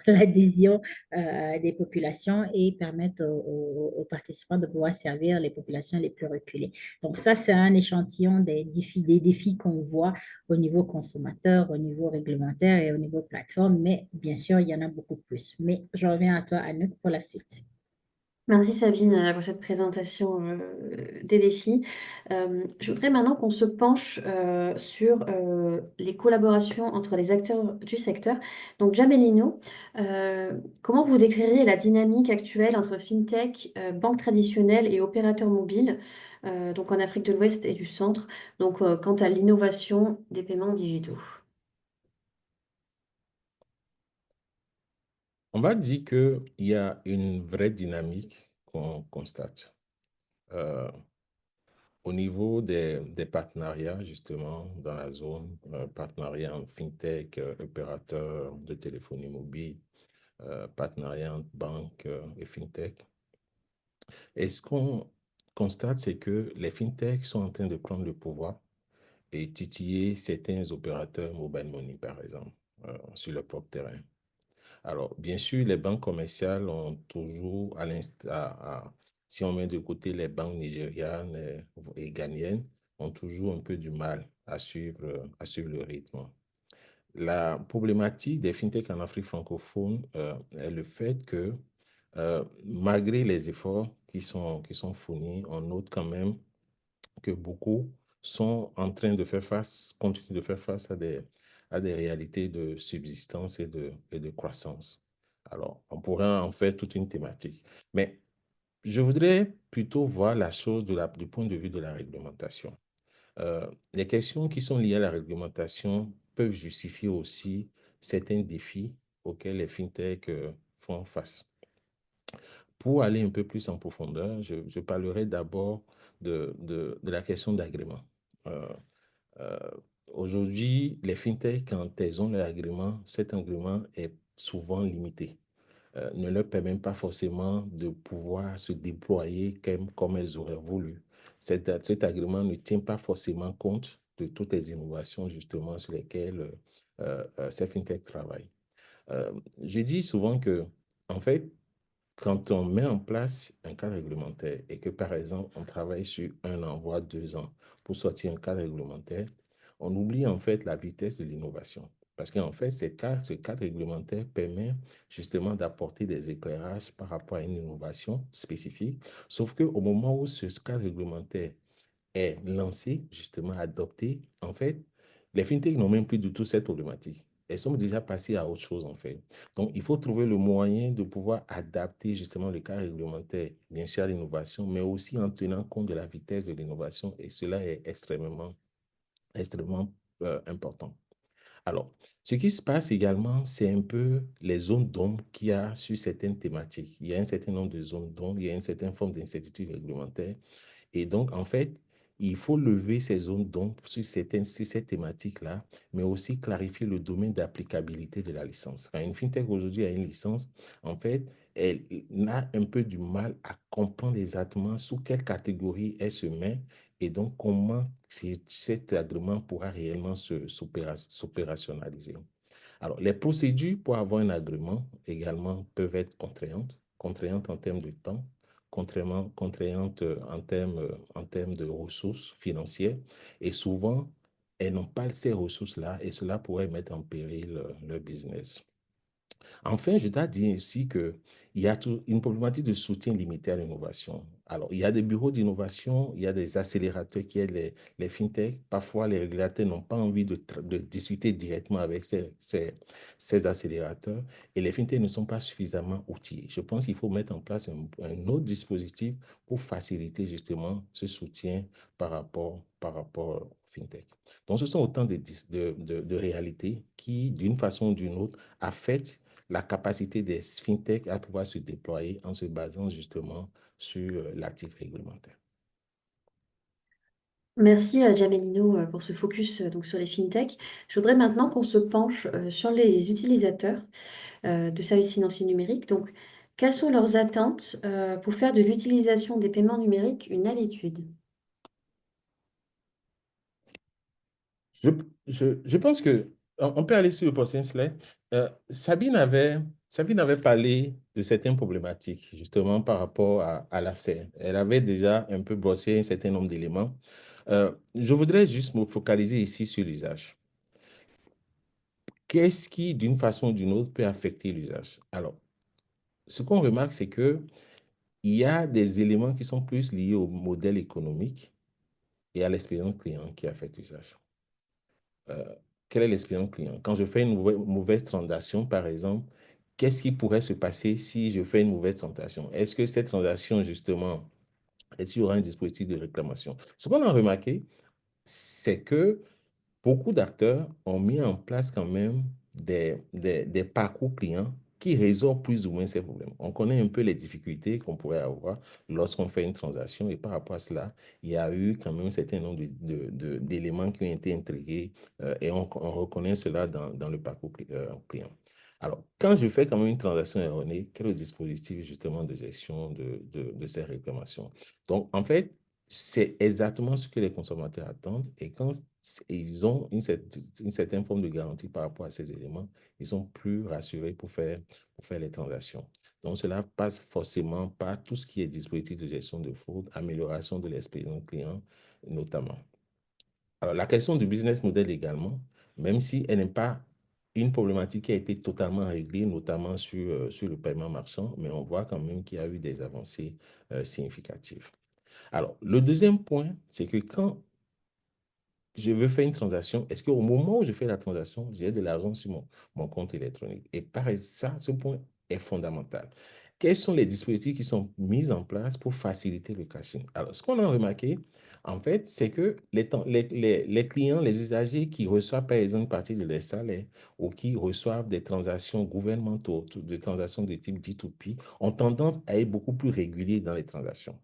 l'adhésion des populations et permettre aux participants de pouvoir servir les populations les plus reculées. Donc ça, c'est un échantillon des défis qu'on voit au niveau consommateur, au niveau réglementaire et au niveau plateforme, mais bien sûr, il y en a beaucoup plus. Mais je reviens à toi, Anouk, pour la suite. Merci Sabine pour cette présentation des défis. Je voudrais maintenant qu'on se penche sur les collaborations entre les acteurs du secteur. Donc Jamelino, comment vous décririez la dynamique actuelle entre FinTech, banques traditionnelles et opérateurs mobiles, donc en Afrique de l'Ouest et du Centre, donc quant à l'innovation des paiements digitaux? on va dire qu'il y a une vraie dynamique qu'on constate. Euh, Au niveau des partenariats, justement, dans la zone, partenariats en fintech, opérateurs de téléphonie mobile, partenariats entre banques et fintech, et ce qu'on constate, c'est que les fintechs sont en train de prendre le pouvoir et titiller certains opérateurs mobile money, par exemple, sur leur propre terrain. Alors, bien sûr, les banques commerciales ont toujours, si on met de côté les banques nigérianes et ghanéennes, ont toujours un peu du mal à suivre le rythme. La problématique des fintechs en Afrique francophone est le fait que, malgré les efforts qui sont fournis, on note quand même que beaucoup sont en train de faire face, continuent de faire face à des réalités de subsistance et de croissance. Alors, on pourrait en faire toute une thématique. Mais je voudrais plutôt voir la chose du point de vue de la réglementation. Les questions qui sont liées à la réglementation peuvent justifier aussi certains défis auxquels les fintechs font face. Pour aller un peu plus en profondeur, je parlerai d'abord de la question d'agrément. Euh, euh, Aujourd'hui, les fintechs, quand elles ont leur agrément, cet agrément est souvent limité. Ne leur permet pas forcément de pouvoir se déployer comme elles auraient voulu. cet agrément ne tient pas forcément compte de toutes les innovations justement sur lesquelles ces fintech travaillent. Je dis souvent que, en fait, quand on met en place un cadre réglementaire et que, par exemple, on travaille sur 1 an, voire 2 ans pour sortir un cadre réglementaire, on oublie en fait la vitesse de l'innovation. Parce qu'en fait, ce cadre réglementaire permet justement d'apporter des éclairages par rapport à une innovation spécifique. Sauf qu'au moment où ce cadre réglementaire est lancé, justement adopté, en fait, les fintechs n'ont même plus du tout cette problématique. Elles sont déjà passées à autre chose, en fait. Donc, il faut trouver le moyen de pouvoir adapter justement le cadre réglementaire, bien sûr, à l'innovation, mais aussi en tenant compte de la vitesse de l'innovation. Et cela est extrêmement important. Alors, ce qui se passe également, c'est un peu les zones d'ombre qu'il y a sur certaines thématiques. Il y a un certain nombre de zones d'ombre, il y a une certaine forme d'incertitude réglementaire. Et donc, en fait, il faut lever ces zones d'ombre sur cette thématique-là, mais aussi clarifier le domaine d'applicabilité de la licence. Quand une fintech aujourd'hui a une licence, en fait, elle a un peu du mal à comprendre exactement sous quelle catégorie elle se met et donc comment cet agrément pourra réellement s'opérationnaliser. Alors, les procédures pour avoir un agrément également peuvent être contraignantes en termes de temps, contraignantes en termes de ressources financières, et souvent, elles n'ont pas ces ressources-là et cela pourrait mettre en péril leur business. Enfin, je dois dire aussi qu'il y a une problématique de soutien limité à l'innovation. Alors, il y a des bureaux d'innovation, il y a des accélérateurs qui aident les fintechs. Parfois, les régulateurs n'ont pas envie de discuter directement avec ces accélérateurs et les fintechs ne sont pas suffisamment outillés. Je pense qu'il faut mettre en place un autre dispositif pour faciliter justement ce soutien par rapport aux fintechs. Donc, ce sont autant de réalités qui, d'une façon ou d'une autre, affectent la capacité des fintechs à pouvoir se déployer en se basant justement sur l'actif réglementaire. Merci Jamelino pour ce focus donc sur les fintechs. Je voudrais maintenant qu'on se penche sur les utilisateurs de services financiers numériques. Donc, quelles sont leurs attentes pour faire de l'utilisation des paiements numériques une habitude? Je, je pense que on peut aller sur le prochain slide. Sabine avait parlé de certaines problématiques, justement, par rapport à l'accès. Elle avait déjà un peu brossé un certain nombre d'éléments. Je voudrais juste me focaliser ici sur l'usage. Qu'est-ce qui, d'une façon ou d'une autre, peut affecter l'usage? Alors, ce qu'on remarque, c'est que il y a des éléments qui sont plus liés au modèle économique et à l'expérience client qui affectent l'usage. Euh, Quelle est l'expérience client? Quand je fais une mauvaise transaction, par exemple, qu'est-ce qui pourrait se passer si je fais une mauvaise transaction? Est-ce que cette transaction, justement, est-ce qu'il y aura un dispositif de réclamation? Ce qu'on a remarqué, c'est que beaucoup d'acteurs ont mis en place quand même des parcours clients qui résolvent plus ou moins ces problèmes. On connaît un peu les difficultés qu'on pourrait avoir lorsqu'on fait une transaction et par rapport à cela, il y a eu quand même un certain nombre d'éléments qui ont été intégrés et on reconnaît cela dans le parcours client. Alors, quand je fais quand même une transaction erronée, quel est le dispositif justement de gestion de ces réclamations? Donc, en fait, c'est exactement ce que les consommateurs attendent et quand ils ont une certaine forme de garantie par rapport à ces éléments, ils sont plus rassurés pour faire les transactions. Donc, cela passe forcément par tout ce qui est dispositif de gestion de fraude, amélioration de l'expérience client, notamment. Alors, la question du business model également, même si elle n'est pas une problématique qui a été totalement réglée, notamment sur le paiement marchand, mais on voit quand même qu'il y a eu des avancées significatives. Alors, le deuxième point, c'est que quand je veux faire une transaction, est-ce qu'au moment où je fais la transaction, j'ai de l'argent sur mon compte électronique? Et pareil, ça, ce point est fondamental. Quels sont les dispositifs qui sont mis en place pour faciliter le caching? Alors, ce qu'on a remarqué, en fait, c'est que les clients, les usagers qui reçoivent, par exemple, une partie de leur salaire ou qui reçoivent des transactions gouvernementales, des transactions de type D2P, ont tendance à être beaucoup plus réguliers dans les transactions.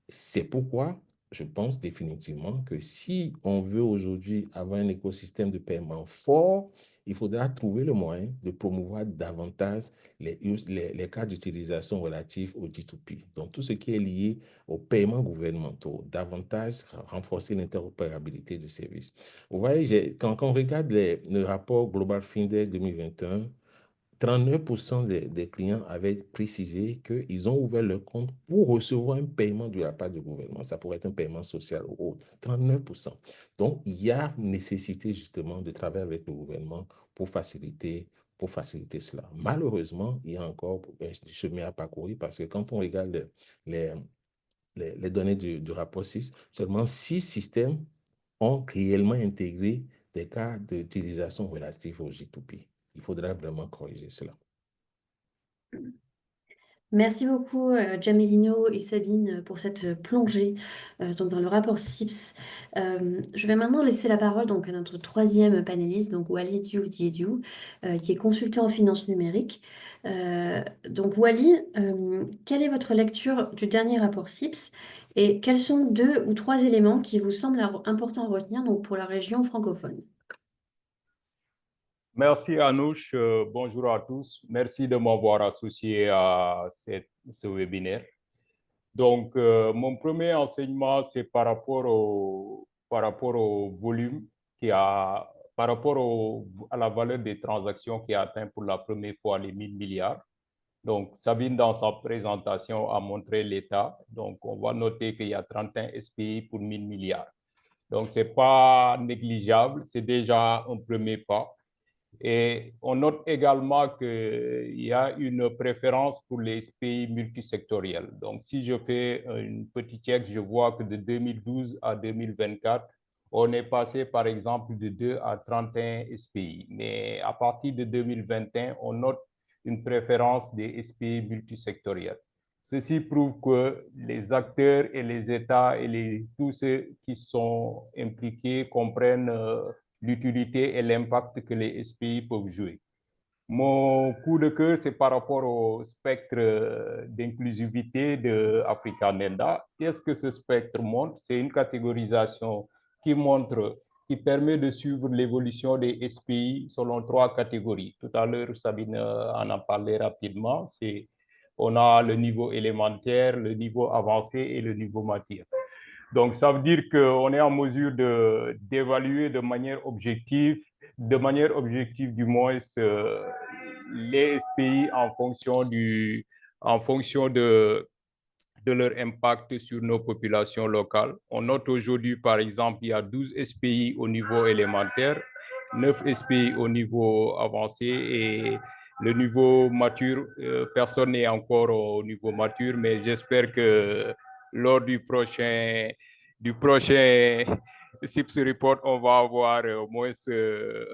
C'est pourquoi je pense définitivement que si on veut aujourd'hui avoir un écosystème de paiement fort, il faudra trouver le moyen de promouvoir davantage les cas d'utilisation relatifs au G2P. Donc, tout ce qui est lié aux paiements gouvernementaux, davantage renforcer l'interopérabilité du service. Vous voyez, quand on regarde le rapport Global Findex 2021, 39% des clients avaient précisé qu'ils ont ouvert leur compte pour recevoir un paiement de la part du gouvernement. Ça pourrait être un paiement social ou autre. 39%. Donc, il y a nécessité justement de travailler avec le gouvernement pour faciliter cela. Malheureusement, il y a encore un chemin à parcourir parce que quand on regarde les, les données du rapport 6, seulement 6 systèmes ont réellement intégré des cas d'utilisation relatifs au G2P. Il faudra vraiment corriger cela. Merci beaucoup, Jamilino et Sabine, pour cette plongée donc dans le rapport SIPS. Je vais maintenant laisser la parole donc, à notre troisième panéliste, donc Wally Diediou, qui est consultant en finance numérique. Donc Wally, quelle est votre lecture du dernier rapport SIPS et quels sont 2 ou 3 éléments qui vous semblent importants à retenir donc, pour la région francophone? Merci Anouche, bonjour à tous. Merci de m'avoir associé à ce webinaire. Donc, mon premier enseignement, c'est par rapport au volume par rapport à la valeur des transactions qui a atteint pour la première fois les 1000 milliards. Donc, Sabine, dans sa présentation, a montré l'état. Donc, on va noter qu'il y a 31 SPI pour 1000 milliards. Donc, ce n'est pas négligeable, c'est déjà un premier pas. Et on note également qu'il y a une préférence pour les SPI multisectoriels. Donc, si je fais une petite check, je vois que de 2012 à 2024, on est passé, par exemple, de 2 à 31 SPI. Mais à partir de 2021, on note une préférence des SPI multisectoriels. Ceci prouve que les acteurs et les États et tous ceux qui sont impliqués comprennent l'utilité et l'impact que les SPI peuvent jouer. Mon coup de cœur, c'est par rapport au spectre d'inclusivité de Africanenda. Qu'est-ce que ce spectre montre? C'est une catégorisation qui permet de suivre l'évolution des SPI selon 3 catégories. Tout à l'heure, Sabine en a parlé rapidement. On a le niveau élémentaire, le niveau avancé et le niveau matière. Donc, ça veut dire qu'on est en mesure d'évaluer de manière objective du moins, les SPI en fonction de leur impact sur nos populations locales. On note aujourd'hui, par exemple, il y a 12 SPI au niveau élémentaire, 9 SPI au niveau avancé et le niveau mature, personne n'est encore au niveau mature, mais j'espère que lors du prochain SIPS Report, on va avoir au moins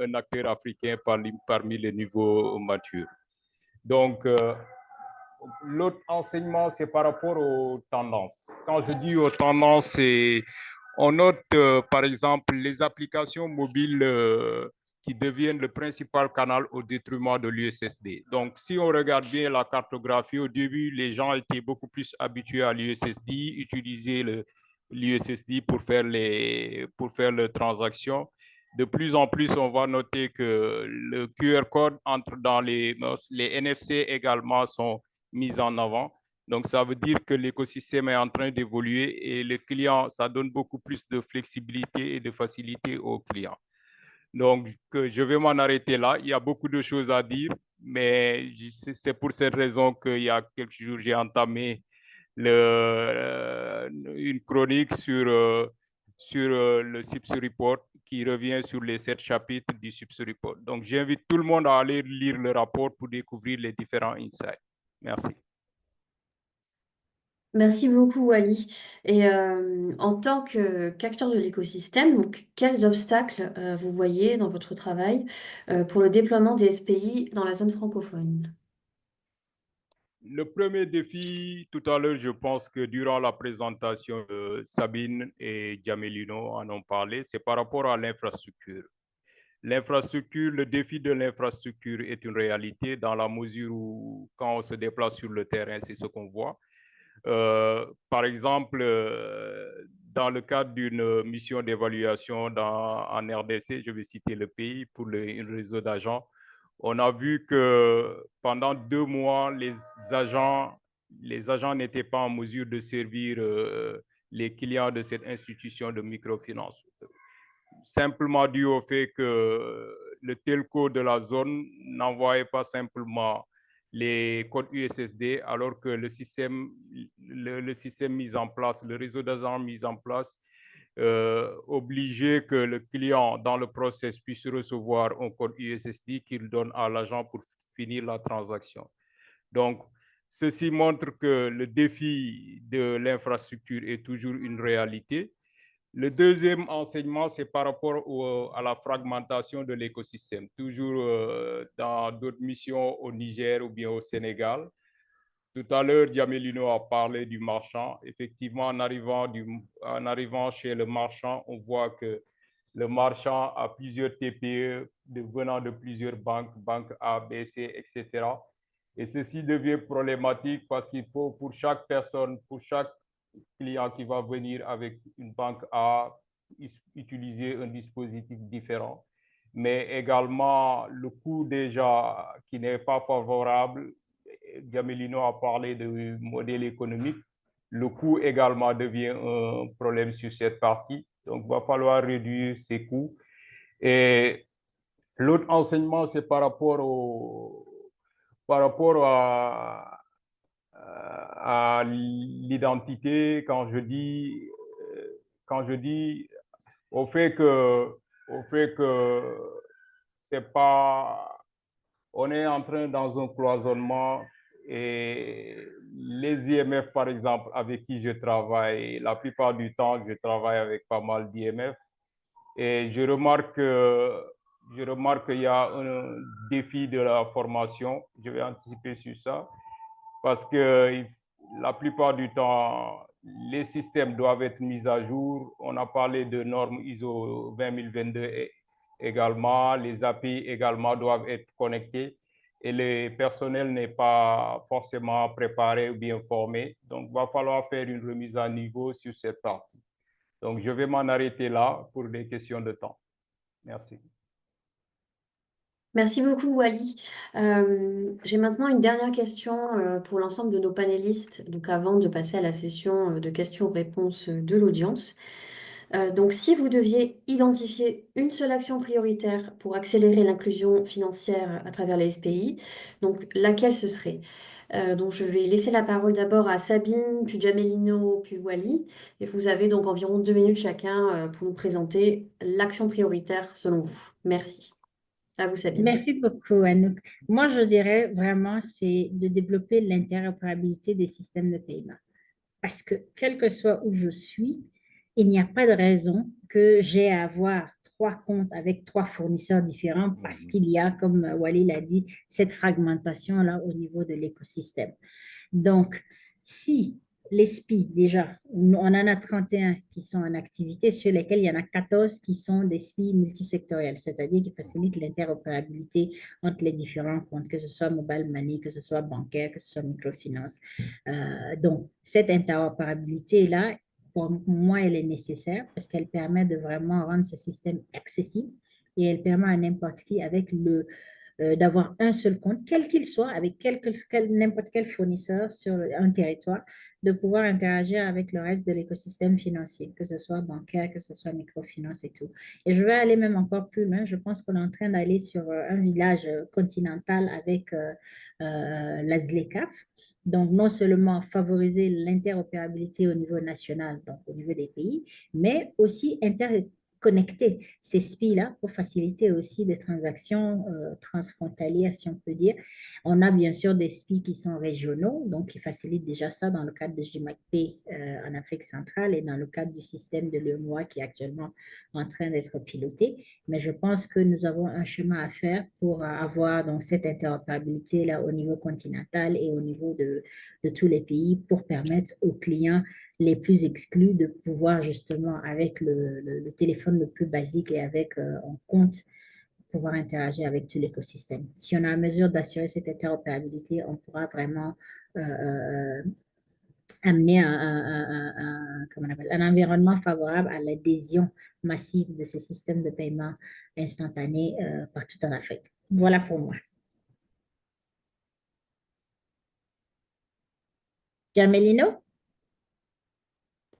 un acteur africain parmi les niveaux matures. Donc, l'autre enseignement, c'est par rapport aux tendances. Quand je dis aux tendances, on note, par exemple, les applications mobiles qui deviennent le principal canal au détriment de l'USSD. Donc, si on regarde bien la cartographie, au début, les gens étaient beaucoup plus habitués à l'USSD, utiliser l'USSD pour faire les transactions. De plus en plus, on va noter que le QR code entre dans les NFC également sont mis en avant. Donc, ça veut dire que l'écosystème est en train d'évoluer et les clients, ça donne beaucoup plus de flexibilité et de facilité aux clients. Donc, je vais m'en arrêter là. Il y a beaucoup de choses à dire, mais c'est pour cette raison qu'il y a quelques jours, j'ai entamé une chronique sur le SIPS Report qui revient sur les 7 chapitres du SIPS Report. Donc, j'invite tout le monde à aller lire le rapport pour découvrir les différents insights. Merci. Merci beaucoup, Wally. Et en tant qu'acteur de l'écosystème, donc, quels obstacles vous voyez dans votre travail pour le déploiement des SPI dans la zone francophone? Le premier défi, tout à l'heure, je pense que durant la présentation, Sabine et Jamilino en ont parlé, c'est par rapport à l'infrastructure. L'infrastructure, le défi de l'infrastructure est une réalité dans la mesure où, quand on se déplace sur le terrain, c'est ce qu'on voit. Par exemple, dans le cadre d'une mission d'évaluation en RDC, je vais citer le pays, pour le réseau d'agents, on a vu que pendant 2 mois, les agents n'étaient pas en mesure de servir les clients de cette institution de microfinance. Simplement dû au fait que le telco de la zone n'envoyait pas simplement les codes USSD, alors que le système mis en place, le réseau d'agents mis en place, obligeait que le client, dans le process, puisse recevoir un code USSD qu'il donne à l'agent pour finir la transaction. Donc, ceci montre que le défi de l'infrastructure est toujours une réalité. Le deuxième enseignement, c'est par rapport à la fragmentation de l'écosystème. Toujours dans d'autres missions au Niger ou bien au Sénégal. Tout à l'heure, Diamelino a parlé du marchand. Effectivement, en arrivant chez le marchand, on voit que le marchand a plusieurs TPE venant de plusieurs banques, banque A, B, C, etc. Et ceci devient problématique parce qu'il faut, pour chaque personne, pour chaque client qui va venir avec une banque A, utiliser un dispositif différent. Mais également, le coût déjà qui n'est pas favorable. Gamelino a parlé de modèle économique. Le coût également devient un problème sur cette partie. Donc, il va falloir réduire ces coûts. Et l'autre enseignement, c'est par rapport à l'identité, quand je dis au fait que c'est pas, on est en train dans un cloisonnement, et les IMF, par exemple, avec qui je travaille, la plupart du temps, je travaille avec pas mal d'IMF, et je remarque qu'il y a un défi de la formation. Je vais anticiper sur ça, parce que la plupart du temps, les systèmes doivent être mis à jour. On a parlé de normes ISO 20022 également. Les API également doivent être connectés, et le personnel n'est pas forcément préparé ou bien formé. Donc, il va falloir faire une remise à niveau sur cette partie. Donc, je vais m'en arrêter là pour des questions de temps. Merci. Merci beaucoup, Wally. J'ai maintenant une dernière question pour l'ensemble de nos panélistes, donc avant de passer à la session de questions-réponses de l'audience. Donc, si vous deviez identifier une seule action prioritaire pour accélérer l'inclusion financière à travers les SPI, donc laquelle ce serait? Donc, je vais laisser la parole d'abord à Sabine, puis Jamelino, puis Wally. Et vous avez donc environ 2 minutes chacun pour nous présenter l'action prioritaire selon vous. Merci. À vous, Sabine. Merci beaucoup, Anouk. Moi, je dirais vraiment, c'est de développer l'interopérabilité des systèmes de paiement. Parce que, quel que soit où je suis, il n'y a pas de raison que j'ai à avoir 3 comptes avec 3 fournisseurs différents parce qu'il y a, comme Wally l'a dit, cette fragmentation-là au niveau de l'écosystème. Donc, si les SPI, déjà, on en a 31 qui sont en activité, sur lesquels il y en a 14 qui sont des SPI multisectoriels, c'est-à-dire qui facilitent l'interopérabilité entre les différents comptes, que ce soit mobile money, que ce soit bancaire, que ce soit microfinance. Donc, cette interopérabilité-là, pour moi, elle est nécessaire parce qu'elle permet de vraiment rendre ce système accessible, et elle permet à n'importe qui, avec d'avoir un seul compte, quel qu'il soit, avec n'importe quel fournisseur sur un territoire, de pouvoir interagir avec le reste de l'écosystème financier, que ce soit bancaire, que ce soit microfinance et tout. Et je vais aller même encore plus loin. Je pense qu'on est en train d'aller sur un village continental avec la ZLECAf. Donc, non seulement favoriser l'interopérabilité au niveau national, donc au niveau des pays, mais aussi connecter ces SPI-là pour faciliter aussi des transactions transfrontalières, si on peut dire. On a bien sûr des SPI qui sont régionaux, donc qui facilitent déjà ça dans le cadre de JMAC-P en Afrique centrale et dans le cadre du système de l'UEMOA qui est actuellement en train d'être piloté. Mais je pense que nous avons un chemin à faire pour avoir donc cette interopérabilité-là au niveau continental et au niveau de tous les pays pour permettre aux clients les plus exclus de pouvoir justement, avec le téléphone le plus basique et avec un compte, pouvoir interagir avec tout l'écosystème. Si on est en mesure d'assurer cette interopérabilité, on pourra vraiment amener comment on appelle, un environnement favorable à l'adhésion massive de ces systèmes de paiement instantanés partout en Afrique. Voilà pour moi. Gianmelino?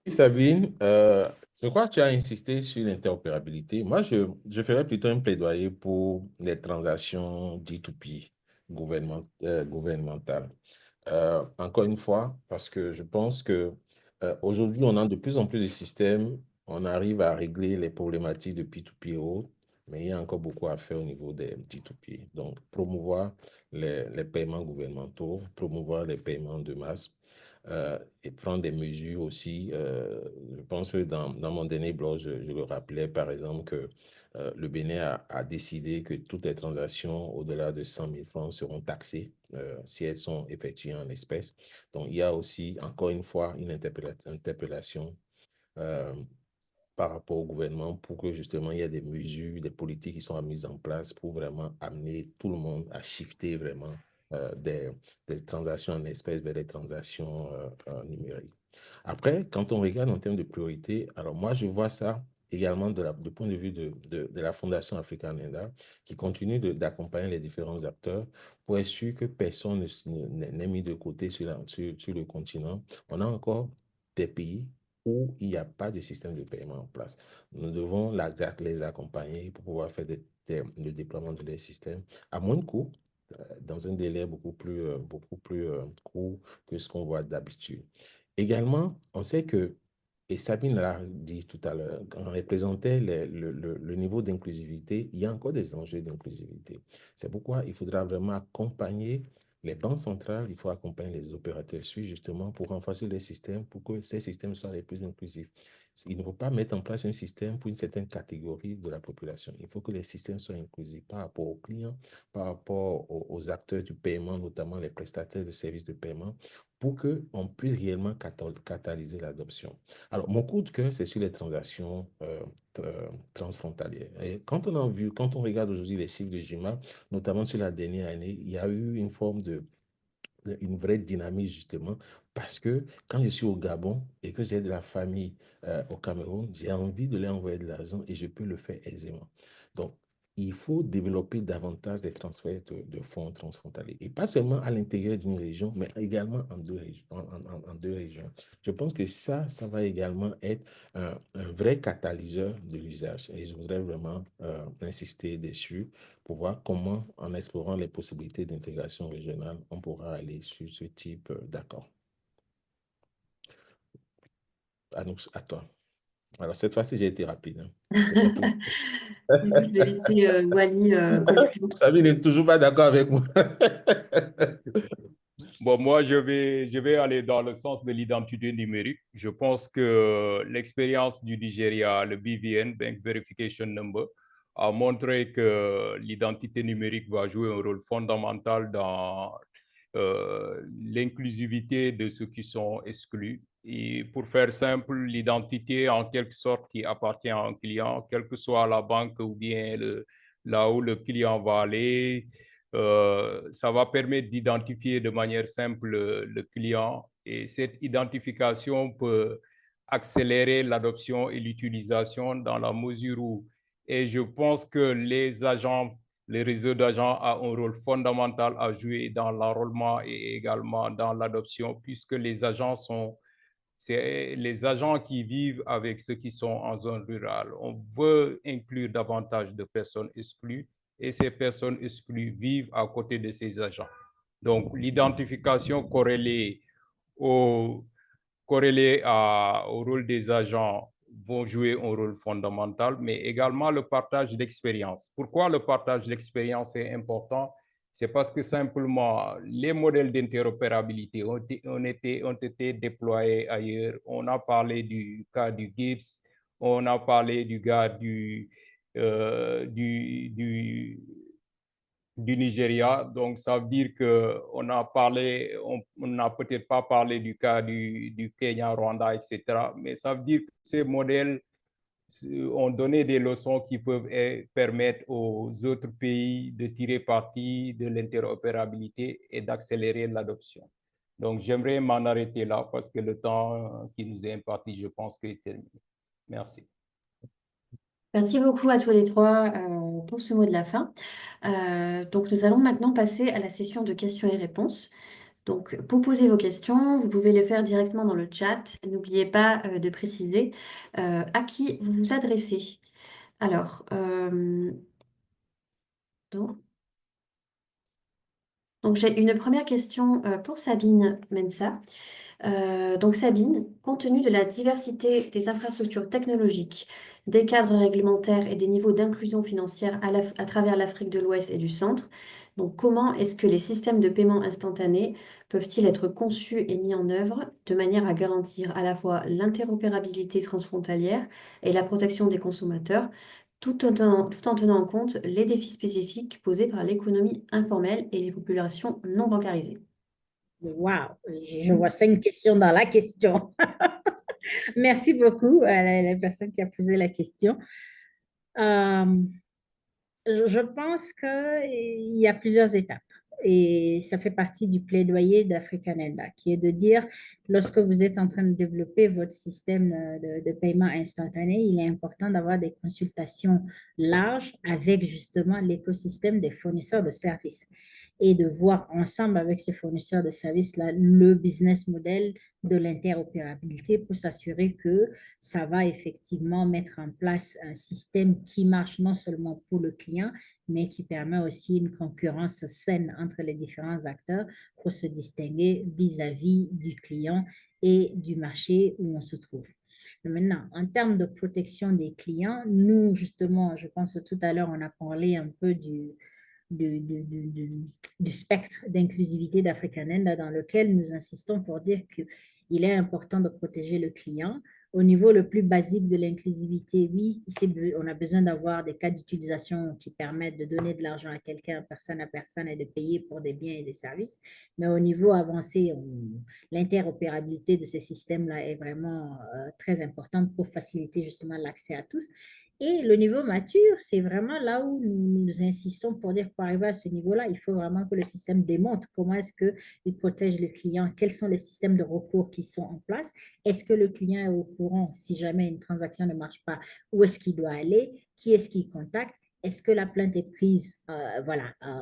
Sabine, je crois que tu as insisté sur l'interopérabilité. Moi, je ferais plutôt un plaidoyer pour les transactions D2P gouvernementales. Encore une fois, parce que je pense que aujourd'hui, on a de plus en plus de systèmes, on arrive à régler les problématiques de P2P et autres, mais il y a encore beaucoup à faire au niveau des D2P. Donc, promouvoir les paiements gouvernementaux, promouvoir les paiements de masse et prendre des mesures aussi. Je pense que dans mon dernier blog, je le rappelais par exemple que le Bénin a décidé que toutes les transactions au-delà de 100 000 francs seront taxées si elles sont effectuées en espèces. Donc, il y a aussi, encore une fois, une interpellation par rapport au gouvernement pour que justement il y ait des mesures, des politiques qui sont mises en place pour vraiment amener tout le monde à shifter vraiment des transactions en espèces vers des transactions numériques. Après, quand on regarde en termes de priorité, alors moi je vois ça également du point de vue de la Fondation Africa NEDA qui continue d'accompagner les différents acteurs pour être sûr que personne n'est mis de côté sur le continent. On a encore des pays où il n'y a pas de système de paiement en place. Nous devons les accompagner pour pouvoir faire le déploiement de leurs systèmes à moins de coûts, dans un délai beaucoup plus court que ce qu'on voit d'habitude. Également, on sait que, et Sabine l'a dit tout à l'heure, quand on représentait le niveau d'inclusivité, il y a encore des enjeux d'inclusivité. C'est pourquoi il faudra vraiment accompagner les banques centrales, il faut accompagner les opérateurs suisses justement pour renforcer les systèmes, pour que ces systèmes soient les plus inclusifs. Il ne faut pas mettre en place un système pour une certaine catégorie de la population. Il faut que les systèmes soient inclusifs par rapport aux clients, par rapport aux acteurs du paiement, notamment les prestataires de services de paiement, pour qu'on puisse réellement catalyser l'adoption. Alors, mon coup de cœur, c'est sur les transactions transfrontalières. Et quand on regarde aujourd'hui les chiffres de JIMA, notamment sur la dernière année, il y a eu une vraie dynamique justement parce que quand je suis au Gabon et que j'ai de la famille au Cameroun, j'ai envie de leur envoyer de l'argent et je peux le faire aisément. Donc, il faut développer davantage des transferts de fonds transfrontaliers et pas seulement à l'intérieur d'une région, mais également en deux régions. Je pense que ça va également être un vrai catalyseur de l'usage et je voudrais vraiment insister dessus pour voir comment, en explorant les possibilités d'intégration régionale, on pourra aller sur ce type d'accord. À toi. Alors, cette fois-ci, j'ai été rapide. Écoute, je vais laisser Wally conclure. Sabine n'est toujours pas d'accord avec moi. Bon, moi, je vais aller dans le sens de l'identité numérique. Je pense que l'expérience du Nigeria, le BVN, Bank Verification Number, a montré que l'identité numérique va jouer un rôle fondamental dans l'inclusivité de ceux qui sont exclus. Et pour faire simple, l'identité en quelque sorte qui appartient à un client, quelle que soit la banque ou bien là où le client va aller, ça va permettre d'identifier de manière simple le client et cette identification peut accélérer l'adoption et l'utilisation dans la mesure où, et je pense que les réseaux d'agents ont un rôle fondamental à jouer dans l'enrôlement et également dans l'adoption puisque c'est les agents qui vivent avec ceux qui sont en zone rurale. On veut inclure davantage de personnes exclues et ces personnes exclues vivent à côté de ces agents. Donc, l'identification au rôle des agents vont jouer un rôle fondamental, mais également le partage d'expérience. Pourquoi le partage d'expérience est important? C'est parce que simplement, les modèles d'interopérabilité ont été déployés ailleurs. On a parlé du cas du Gibbs, on a parlé du cas du Nigeria. Donc, ça veut dire qu'on n'a peut-être pas parlé du cas du Kenya, Rwanda, etc. Mais ça veut dire que ces modèles ont donné des leçons qui peuvent permettre aux autres pays de tirer parti de l'interopérabilité et d'accélérer l'adoption. Donc, j'aimerais m'en arrêter là parce que le temps qui nous est imparti, je pense qu'il est terminé. Merci. Merci beaucoup à tous les trois pour ce mot de la fin. Donc, nous allons maintenant passer à la session de questions et réponses. Donc, pour poser vos questions, vous pouvez les faire directement dans le chat. N'oubliez pas de préciser à qui vous vous adressez. Alors, donc j'ai une première question pour Sabine Mensa. Donc Sabine, compte tenu de la diversité des infrastructures technologiques, des cadres réglementaires et des niveaux d'inclusion financière à travers l'Afrique de l'Ouest et du Centre, donc comment est-ce que les systèmes de paiement instantané peuvent-ils être conçus et mis en œuvre de manière à garantir à la fois l'interopérabilité transfrontalière et la protection des consommateurs, tout en tenant en compte les défis spécifiques posés par l'économie informelle et les populations non bancarisées? Wow, je vois 5 questions dans la question. Merci beaucoup à la personne qui a posé la question. Euh, je pense qu'il y a plusieurs étapes et ça fait partie du plaidoyer d'Africanenda, qui est de dire, lorsque vous êtes en train de développer votre système de paiement instantané, il est important d'avoir des consultations larges avec justement l'écosystème des fournisseurs de services et de voir ensemble avec ces fournisseurs de services-là le business model de l'interopérabilité pour s'assurer que ça va effectivement mettre en place un système qui marche non seulement pour le client, mais qui permet aussi une concurrence saine entre les différents acteurs pour se distinguer vis-à-vis du client et du marché où on se trouve. Maintenant, en termes de protection des clients, nous, justement, je pense que tout à l'heure, on a parlé un peu du spectre d'inclusivité d'Africanenda dans lequel nous insistons pour dire qu'il est important de protéger le client. Au niveau le plus basique de l'inclusivité, oui, on a besoin d'avoir des cas d'utilisation qui permettent de donner de l'argent à quelqu'un, personne à personne, et de payer pour des biens et des services. Mais au niveau avancé, l'interopérabilité de ces systèmes-là est vraiment très importante pour faciliter justement l'accès à tous. Et le niveau mature, c'est vraiment là où nous insistons pour dire pour arriver à ce niveau-là, il faut vraiment que le système démontre comment est-ce qu'il protège le client, quels sont les systèmes de recours qui sont en place, est-ce que le client est au courant si jamais une transaction ne marche pas, où est-ce qu'il doit aller, qui est-ce qu'il contacte, est-ce que la plainte est prise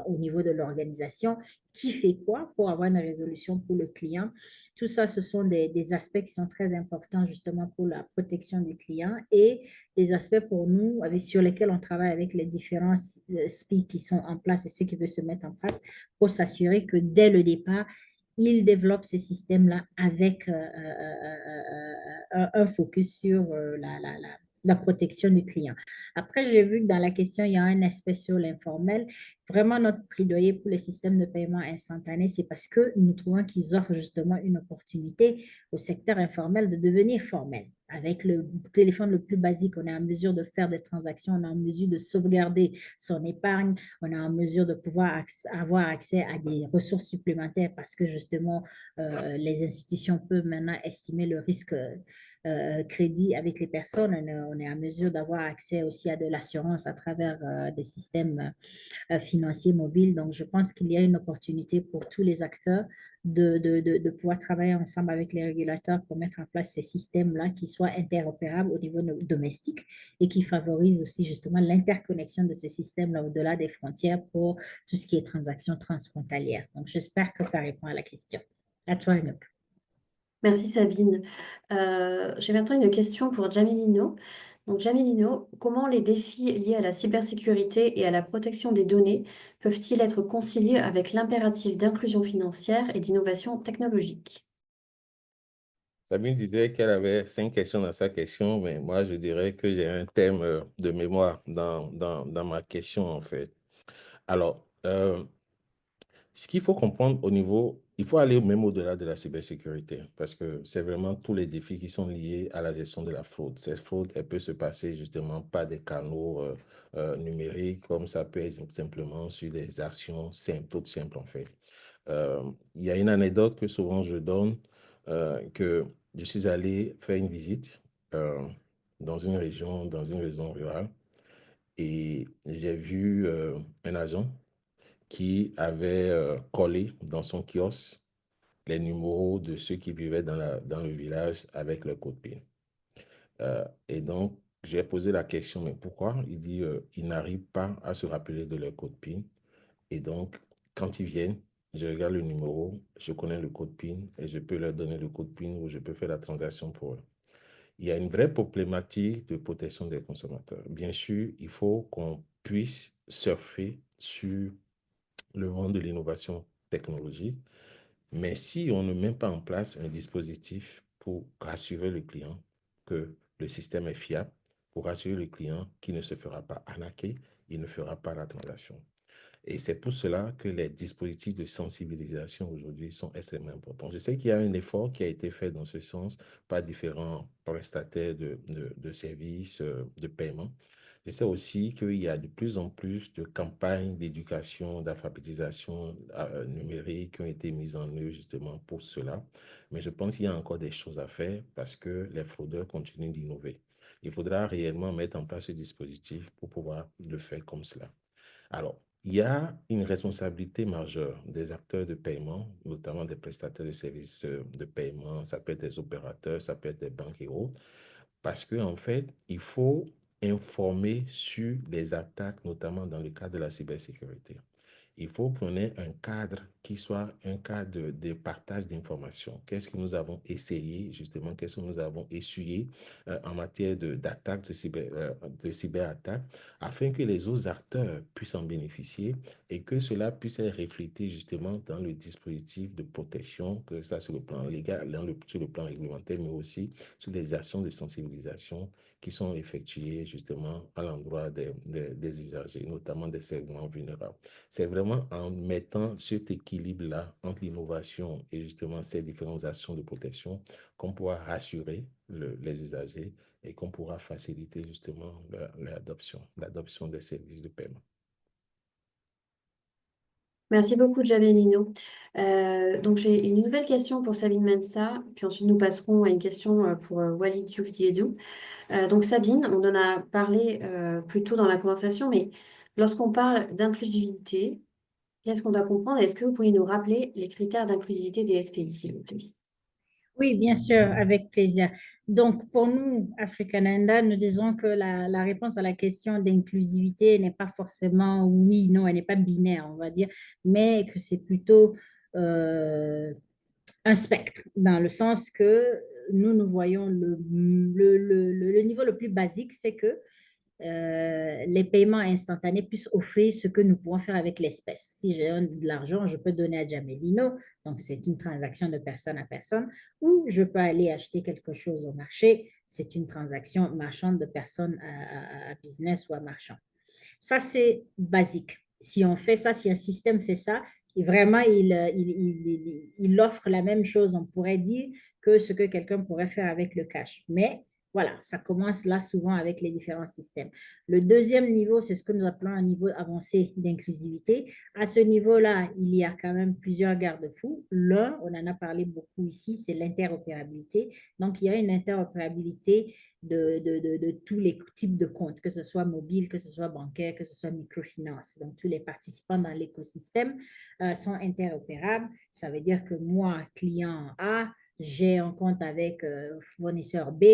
au niveau de l'organisation, qui fait quoi pour avoir une résolution pour le client. Tout ça, ce sont des aspects qui sont très importants justement pour la protection du client et des aspects pour nous sur lesquels on travaille avec les différents SPI qui sont en place et ceux qui veulent se mettre en place pour s'assurer que dès le départ, ils développent ces systèmes-là avec un focus sur la protection du client. Après, j'ai vu que dans la question, il y a un aspect sur l'informel. Vraiment, notre plaidoyer pour les systèmes de paiement instantané, c'est parce que nous trouvons qu'ils offrent justement une opportunité au secteur informel de devenir formel. Avec le téléphone le plus basique, on est en mesure de faire des transactions, on est en mesure de sauvegarder son épargne, on est en mesure de pouvoir avoir accès à des ressources supplémentaires parce que justement, les institutions peuvent maintenant estimer le risque crédit avec les personnes. On est en mesure d'avoir accès aussi à de l'assurance à travers des systèmes financiers mobiles. Donc, je pense qu'il y a une opportunité pour tous les acteurs de pouvoir travailler ensemble avec les régulateurs pour mettre en place ces systèmes-là qui soient interopérables au niveau domestique et qui favorisent aussi justement l'interconnexion de ces systèmes-là au-delà des frontières pour tout ce qui est transactions transfrontalières. Donc, j'espère que ça répond à la question. À toi, Enoch. Merci Sabine. J'ai maintenant une question pour Jamilino. Donc Jamilino, comment les défis liés à la cybersécurité et à la protection des données peuvent-ils être conciliés avec l'impératif d'inclusion financière et d'innovation technologique? Sabine disait qu'elle avait 5 questions dans sa question, mais moi, je dirais que j'ai un thème de mémoire dans ma question, en fait. Alors, ce qu'il faut comprendre il faut aller même au-delà de la cybersécurité, parce que c'est vraiment tous les défis qui sont liés à la gestion de la fraude. Cette fraude, elle peut se passer justement par des canaux numériques, comme ça peut être simplement sur des actions simples, toutes simples, en fait. Il y a une anecdote que souvent je donne, que je suis allé faire une visite dans une région rurale, et j'ai vu un agent qui avait collé dans son kiosque les numéros de ceux qui vivaient dans le village avec leur code PIN. Et donc, j'ai posé la question, mais pourquoi? Il dit, ils n'arrivent pas à se rappeler de leur code PIN. Et donc, quand ils viennent, je regarde le numéro, je connais le code PIN et je peux leur donner le code PIN ou je peux faire la transaction pour eux. Il y a une vraie problématique de protection des consommateurs. Bien sûr, il faut qu'on puisse surfer sur le vent de l'innovation technologique, mais si on ne met pas en place un dispositif pour rassurer le client que le système est fiable, pour rassurer le client qu'il ne se fera pas arnaquer, il ne fera pas la transaction. Et c'est pour cela que les dispositifs de sensibilisation aujourd'hui sont extrêmement importants. Je sais qu'il y a un effort qui a été fait dans ce sens par différents prestataires de services de paiement. Je sais aussi qu'il y a de plus en plus de campagnes d'éducation, d'alphabétisation numérique qui ont été mises en œuvre justement pour cela. Mais je pense qu'il y a encore des choses à faire parce que les fraudeurs continuent d'innover. Il faudra réellement mettre en place ce dispositif pour pouvoir le faire comme cela. Alors, il y a une responsabilité majeure des acteurs de paiement, notamment des prestataires de services de paiement, ça peut être des opérateurs, ça peut être des banques et autres, parce qu'en fait, il faut informer sur les attaques, notamment dans le cadre de la cybersécurité. Il faut qu'on ait un cadre qui soit un cadre de partage d'informations. Qu'est-ce que nous avons essayé, justement, qu'est-ce que nous avons essuyé en matière d'attaques, de cyberattaques, afin que les autres acteurs puissent en bénéficier et que cela puisse être reflété justement dans le dispositif de protection, que ça sur le plan légal, sur le plan réglementaire, mais aussi sur les actions de sensibilisation qui sont effectuées justement à l'endroit des usagers, notamment des segments vulnérables. C'est vraiment en mettant cet équilibre-là entre l'innovation et justement ces différentes actions de protection qu'on pourra rassurer les usagers et qu'on pourra faciliter justement l'adoption des services de paiement. Merci beaucoup, Javelino. Donc, j'ai une nouvelle question pour Sabine Mensah, puis ensuite nous passerons à une question pour Walid Diouf-Diédou. Donc, Sabine, on en a parlé plus tôt dans la conversation, mais lorsqu'on parle d'inclusivité, qu'est-ce qu'on doit comprendre? Est-ce que vous pourriez nous rappeler les critères d'inclusivité des SPI, s'il vous plaît? Oui, bien sûr, avec plaisir. Donc, pour nous, Africananda, nous disons que la réponse à la question d'inclusivité n'est pas forcément oui, non, elle n'est pas binaire, on va dire, mais que c'est plutôt euh, un spectre, dans le sens que nous voyons le niveau le plus basique, c'est que les paiements instantanés puissent offrir ce que nous pouvons faire avec l'espèce. Si j'ai de l'argent, je peux donner à Jamelino, donc c'est une transaction de personne à personne, ou je peux aller acheter quelque chose au marché, c'est une transaction marchande de personne à business ou à marchand. Ça, c'est basique. Si on fait ça, si un système fait ça, et vraiment, il offre la même chose, on pourrait dire, que ce que quelqu'un pourrait faire avec le cash. Mais voilà, ça commence là souvent avec les différents systèmes. Le deuxième niveau, c'est ce que nous appelons un niveau avancé d'inclusivité. À ce niveau-là, il y a quand même plusieurs garde-fous. L'un, on en a parlé beaucoup ici, c'est l'interopérabilité. Donc, il y a une interopérabilité de tous les types de comptes, que ce soit mobile, que ce soit bancaire, que ce soit microfinance. Donc, tous les participants dans l'écosystème sont interopérables. Ça veut dire que moi, client A, j'ai un compte avec fournisseur B,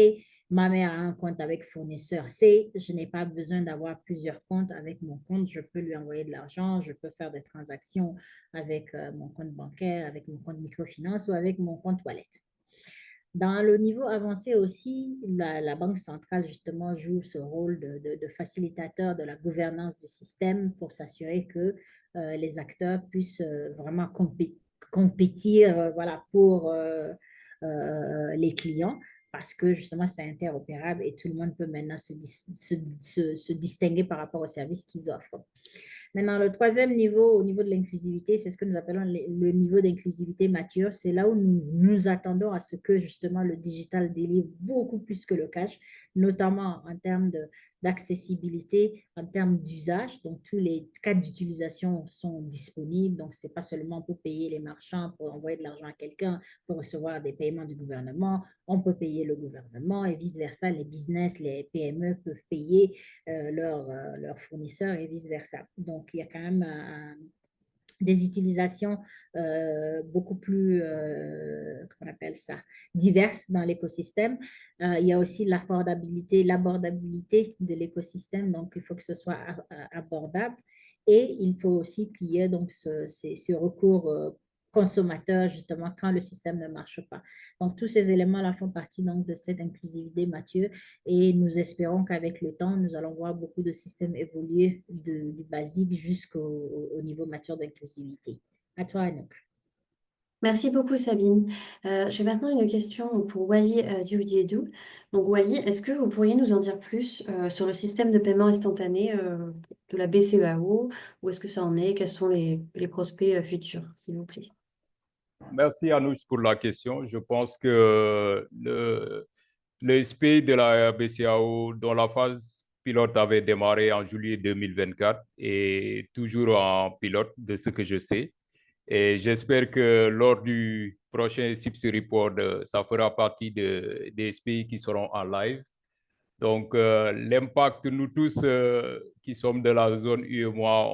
ma mère a un compte avec fournisseur C, je n'ai pas besoin d'avoir plusieurs comptes avec mon compte, je peux lui envoyer de l'argent, je peux faire des transactions avec mon compte bancaire, avec mon compte microfinance ou avec mon compte wallet. Dans le niveau avancé aussi, la Banque centrale, justement, joue ce rôle de facilitateur de la gouvernance du système pour s'assurer que les acteurs puissent vraiment compétir voilà, pour les clients parce que justement, c'est interopérable et tout le monde peut maintenant se distinguer par rapport aux services qu'ils offrent. Maintenant, le troisième niveau, au niveau de l'inclusivité, c'est ce que nous appelons le niveau d'inclusivité mature. C'est là où nous nous attendons à ce que justement le digital délivre beaucoup plus que le cash, notamment en termes d'accessibilité, en termes d'usage. Donc, tous les cas d'utilisation sont disponibles. Donc, ce n'est pas seulement pour payer les marchands, pour envoyer de l'argent à quelqu'un, pour recevoir des paiements du gouvernement. On peut payer le gouvernement et vice-versa. Les business, les PME peuvent payer leurs fournisseurs et vice-versa. Donc, il y a quand même des utilisations beaucoup plus, comment on appelle ça, diverses dans l'écosystème. Il y a aussi l'abordabilité de l'écosystème, donc il faut que ce soit abordable. Et il faut aussi qu'il y ait donc ce recours consommateur, justement, quand le système ne marche pas. Donc, tous ces éléments-là font partie donc, de cette inclusivité, Mathieu, et nous espérons qu'avec le temps, nous allons voir beaucoup de systèmes évoluer du basique jusqu'au niveau mature d'inclusivité. À toi, Anouk. Merci beaucoup, Sabine. J'ai maintenant une question pour Wally Dioudiedu. Donc, Wally, est-ce que vous pourriez nous en dire plus sur le système de paiement instantané de la BCEAO? Où est-ce que ça en est? Quels sont les prospects futurs, s'il vous plaît? Merci Anouche pour la question. Je pense que le SPI de la BCAO, dont la phase pilote avait démarré en juillet 2024, est toujours en pilote de ce que je sais. Et j'espère que lors du prochain SIPS Report, ça fera partie des SPI qui seront en live. Donc, l'impact, nous tous qui sommes de la zone UEMOA,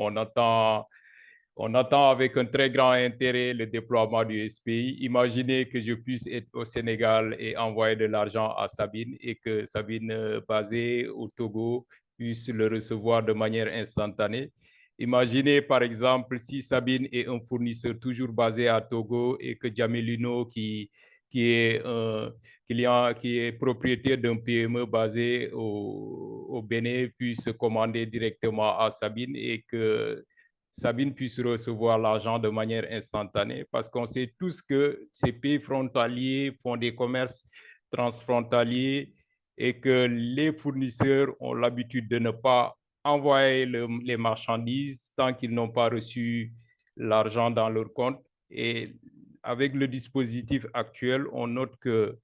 on attend avec un très grand intérêt le déploiement du SPI. Imaginez que je puisse être au Sénégal et envoyer de l'argent à Sabine et que Sabine, basée au Togo, puisse le recevoir de manière instantanée. Imaginez par exemple si Sabine est un fournisseur toujours basé à Togo et que Jamilino, qui est un client, qui est propriétaire d'un PME basé au Bénin, puisse commander directement à Sabine et que Sabine puisse recevoir l'argent de manière instantanée, parce qu'on sait tous que ces pays frontaliers font des commerces transfrontaliers et que les fournisseurs ont l'habitude de ne pas envoyer les marchandises tant qu'ils n'ont pas reçu l'argent dans leur compte. Et avec le dispositif actuel, on note que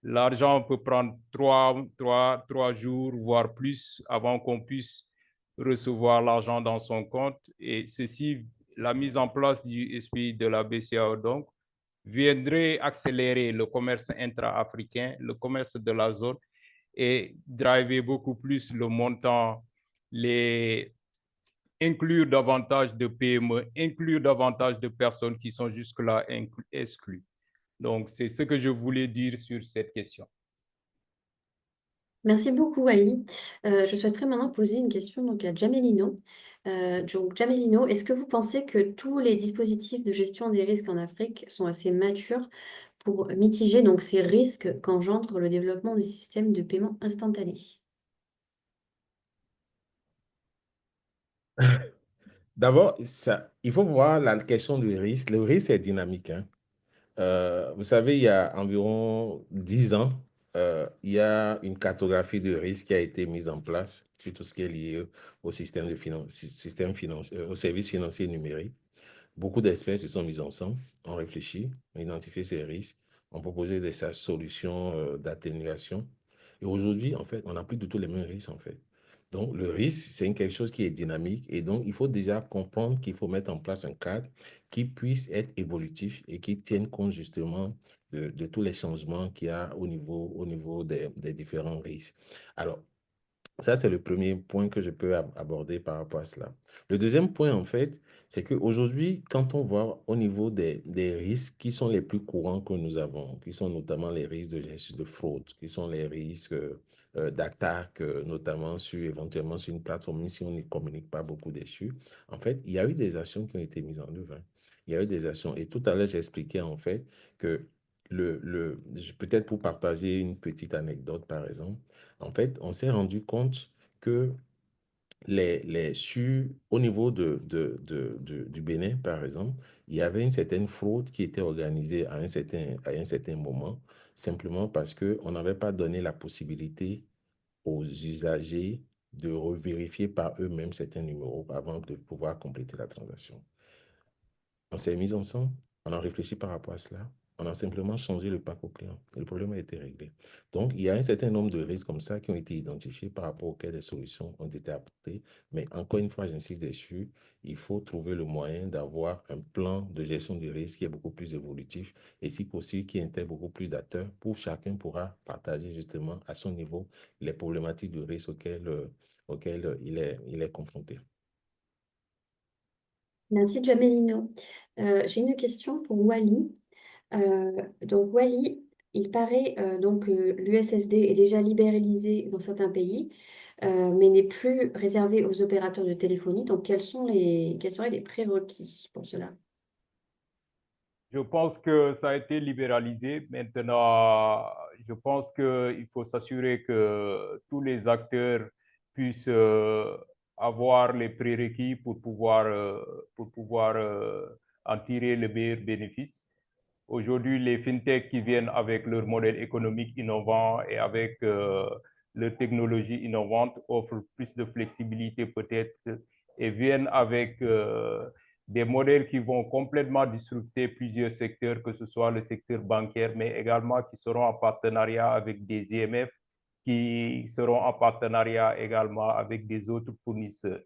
l'argent peut prendre trois jours, voire plus, avant qu'on puisse recevoir l'argent dans son compte. Et ceci, la mise en place du SPI de la BCAO, donc, viendrait accélérer le commerce intra-africain, le commerce de la zone et driver beaucoup plus le montant, inclure davantage de PME, inclure davantage de personnes qui sont jusque-là exclues. Donc, c'est ce que je voulais dire sur cette question. Merci beaucoup, Ali. Je souhaiterais maintenant poser une question donc, à Jamelino. Donc, Jamelino, est-ce que vous pensez que tous les dispositifs de gestion des risques en Afrique sont assez matures pour mitiger donc, ces risques qu'engendre le développement des systèmes de paiement instantané? D'abord, il faut voir la question du risque. Le risque est dynamique, hein. Vous savez, il y a environ 10 ans, il y a une cartographie de risque qui a été mise en place sur tout ce qui est lié au système aux services financiers numériques. Beaucoup d'experts se sont mis ensemble, ont réfléchi, ont identifié ces risques, ont proposé des solutions d'atténuation. Et aujourd'hui, en fait, on n'a plus du tout les mêmes risques, en fait. Donc, le risque, c'est quelque chose qui est dynamique. Et donc, il faut déjà comprendre qu'il faut mettre en place un cadre qui puisse être évolutif et qui tienne compte justement de tous les changements qu'il y a au niveau des différents risques. Alors, ça, c'est le premier point que je peux aborder par rapport à cela. Le deuxième point, en fait, c'est qu'aujourd'hui, quand on voit au niveau des risques qui sont les plus courants que nous avons, qui sont notamment les risques de fraude, qui sont les risques d'attaque, notamment éventuellement sur une plateforme, même si on ne communique pas beaucoup dessus, en fait, il y a eu des actions qui ont été mises en œuvre, hein. Il y a eu des actions. Et tout à l'heure, j'expliquais en fait que peut-être pour partager une petite anecdote, par exemple, en fait, on s'est rendu compte que au niveau du Bénin, par exemple, il y avait une certaine fraude qui était organisée à un certain moment, simplement parce qu'on n'avait pas donné la possibilité aux usagers de revérifier par eux-mêmes certains numéros avant de pouvoir compléter la transaction. On s'est mis ensemble, on a réfléchi par rapport à cela. On a simplement changé le pack au client. Le problème a été réglé. Donc, il y a un certain nombre de risques comme ça qui ont été identifiés par rapport auxquels des solutions ont été apportées. Mais encore une fois, j'insiste dessus, il faut trouver le moyen d'avoir un plan de gestion des risques qui est beaucoup plus évolutif et si possible, qui intègre beaucoup plus d'acteurs pour chacun pourra partager justement à son niveau les problématiques de risque auxquelles il est confronté. Merci, Jamelino. J'ai une question pour Wally. Donc Wally, il paraît donc l'USSD est déjà libéralisé dans certains pays, mais n'est plus réservé aux opérateurs de téléphonie. Donc quels seraient les prérequis pour cela? Je pense que ça a été libéralisé. Maintenant, je pense qu'il faut s'assurer que tous les acteurs puissent avoir les prérequis pour pouvoir en tirer le meilleur bénéfice. Aujourd'hui, les fintechs qui viennent avec leur modèle économique innovant et avec leur technologie innovante offrent plus de flexibilité peut-être et viennent avec des modèles qui vont complètement disrupter plusieurs secteurs, que ce soit le secteur bancaire, mais également qui seront en partenariat avec des IMF, qui seront en partenariat également avec des autres fournisseurs.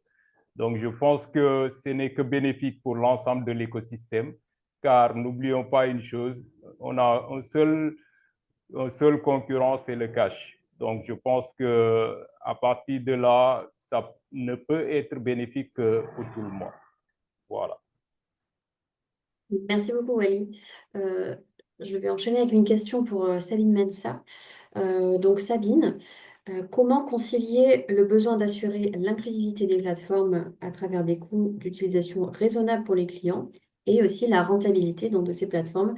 Donc, je pense que ce n'est que bénéfique pour l'ensemble de l'écosystème, car n'oublions pas une chose, on a un seul concurrent, c'est le cash. Donc, je pense que à partir de là, ça ne peut être bénéfique que pour tout le monde. Voilà. Merci beaucoup, Wally. Euh, je vais enchaîner avec une question pour Sabine Mensa. Donc Sabine, comment concilier le besoin d'assurer l'inclusivité des plateformes à travers des coûts d'utilisation raisonnables pour les clients et aussi la rentabilité donc, de ces plateformes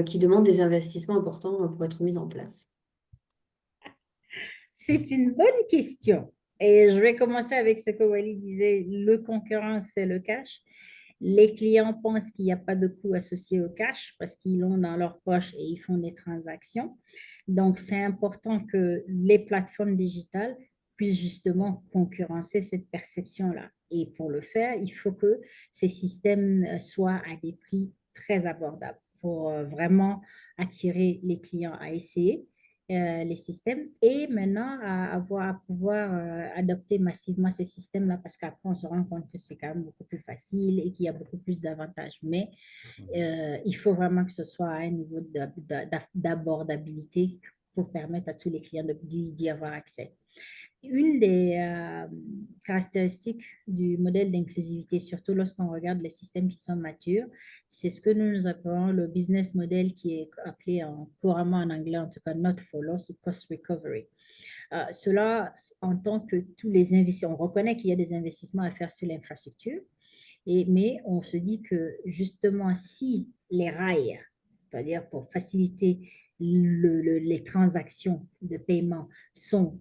qui demandent des investissements importants pour être mises en place? C'est une bonne question. Et je vais commencer avec ce que Wally disait, le concurrent, c'est le cash. Les clients pensent qu'il n'y a pas de coût associé au cash parce qu'ils l'ont dans leur poche et ils font des transactions. Donc, c'est important que les plateformes digitales puissent justement concurrencer cette perception-là. Et pour le faire, il faut que ces systèmes soient à des prix très abordables pour vraiment attirer les clients à essayer les systèmes et maintenant à pouvoir adopter massivement ces systèmes-là parce qu'après, on se rend compte que c'est quand même beaucoup plus facile et qu'il y a beaucoup plus d'avantages. Mais il faut vraiment que ce soit à un niveau d'abordabilité pour permettre à tous les clients d'y avoir accès. Une des caractéristiques du modèle d'inclusivité, surtout lorsqu'on regarde les systèmes qui sont matures, c'est ce que nous appelons le business model qui est appelé couramment en anglais, en tout cas not for loss ou cost recovery. Cela entend que tous les investissements, on reconnaît qu'il y a des investissements à faire sur l'infrastructure, mais on se dit que justement si les rails, c'est-à-dire pour faciliter les transactions de paiement sont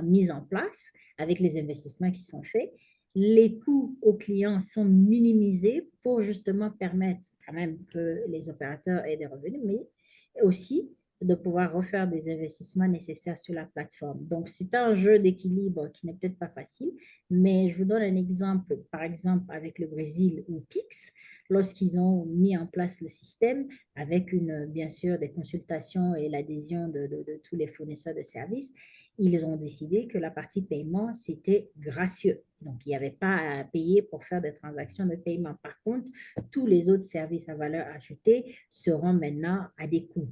mises en place avec les investissements qui sont faits, les coûts aux clients sont minimisés pour justement permettre quand même que les opérateurs aient des revenus, mais aussi de pouvoir refaire des investissements nécessaires sur la plateforme. Donc, c'est un jeu d'équilibre qui n'est peut-être pas facile, mais je vous donne un exemple, par exemple avec le Brésil ou Pix, lorsqu'ils ont mis en place le système avec bien sûr des consultations et l'adhésion de tous les fournisseurs de services, ils ont décidé que la partie paiement, c'était gracieux. Donc, il n'y avait pas à payer pour faire des transactions de paiement. Par contre, tous les autres services à valeur ajoutée seront maintenant à des coûts.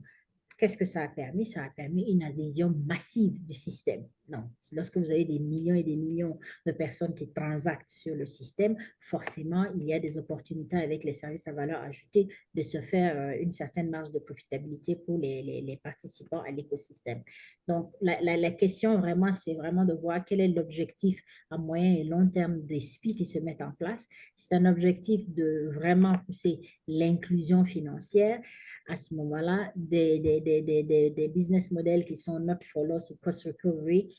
Qu'est-ce que ça a permis? Ça a permis une adhésion massive du système. Non, lorsque vous avez des millions et des millions de personnes qui transactent sur le système, forcément, il y a des opportunités avec les services à valeur ajoutée de se faire une certaine marge de profitabilité pour les participants à l'écosystème. Donc, la question vraiment, c'est vraiment de voir quel est l'objectif à moyen et long terme des SPI qui se mettent en place. C'est un objectif de vraiment pousser l'inclusion financière à ce moment-là, des business models qui sont not for loss ou cost recovery,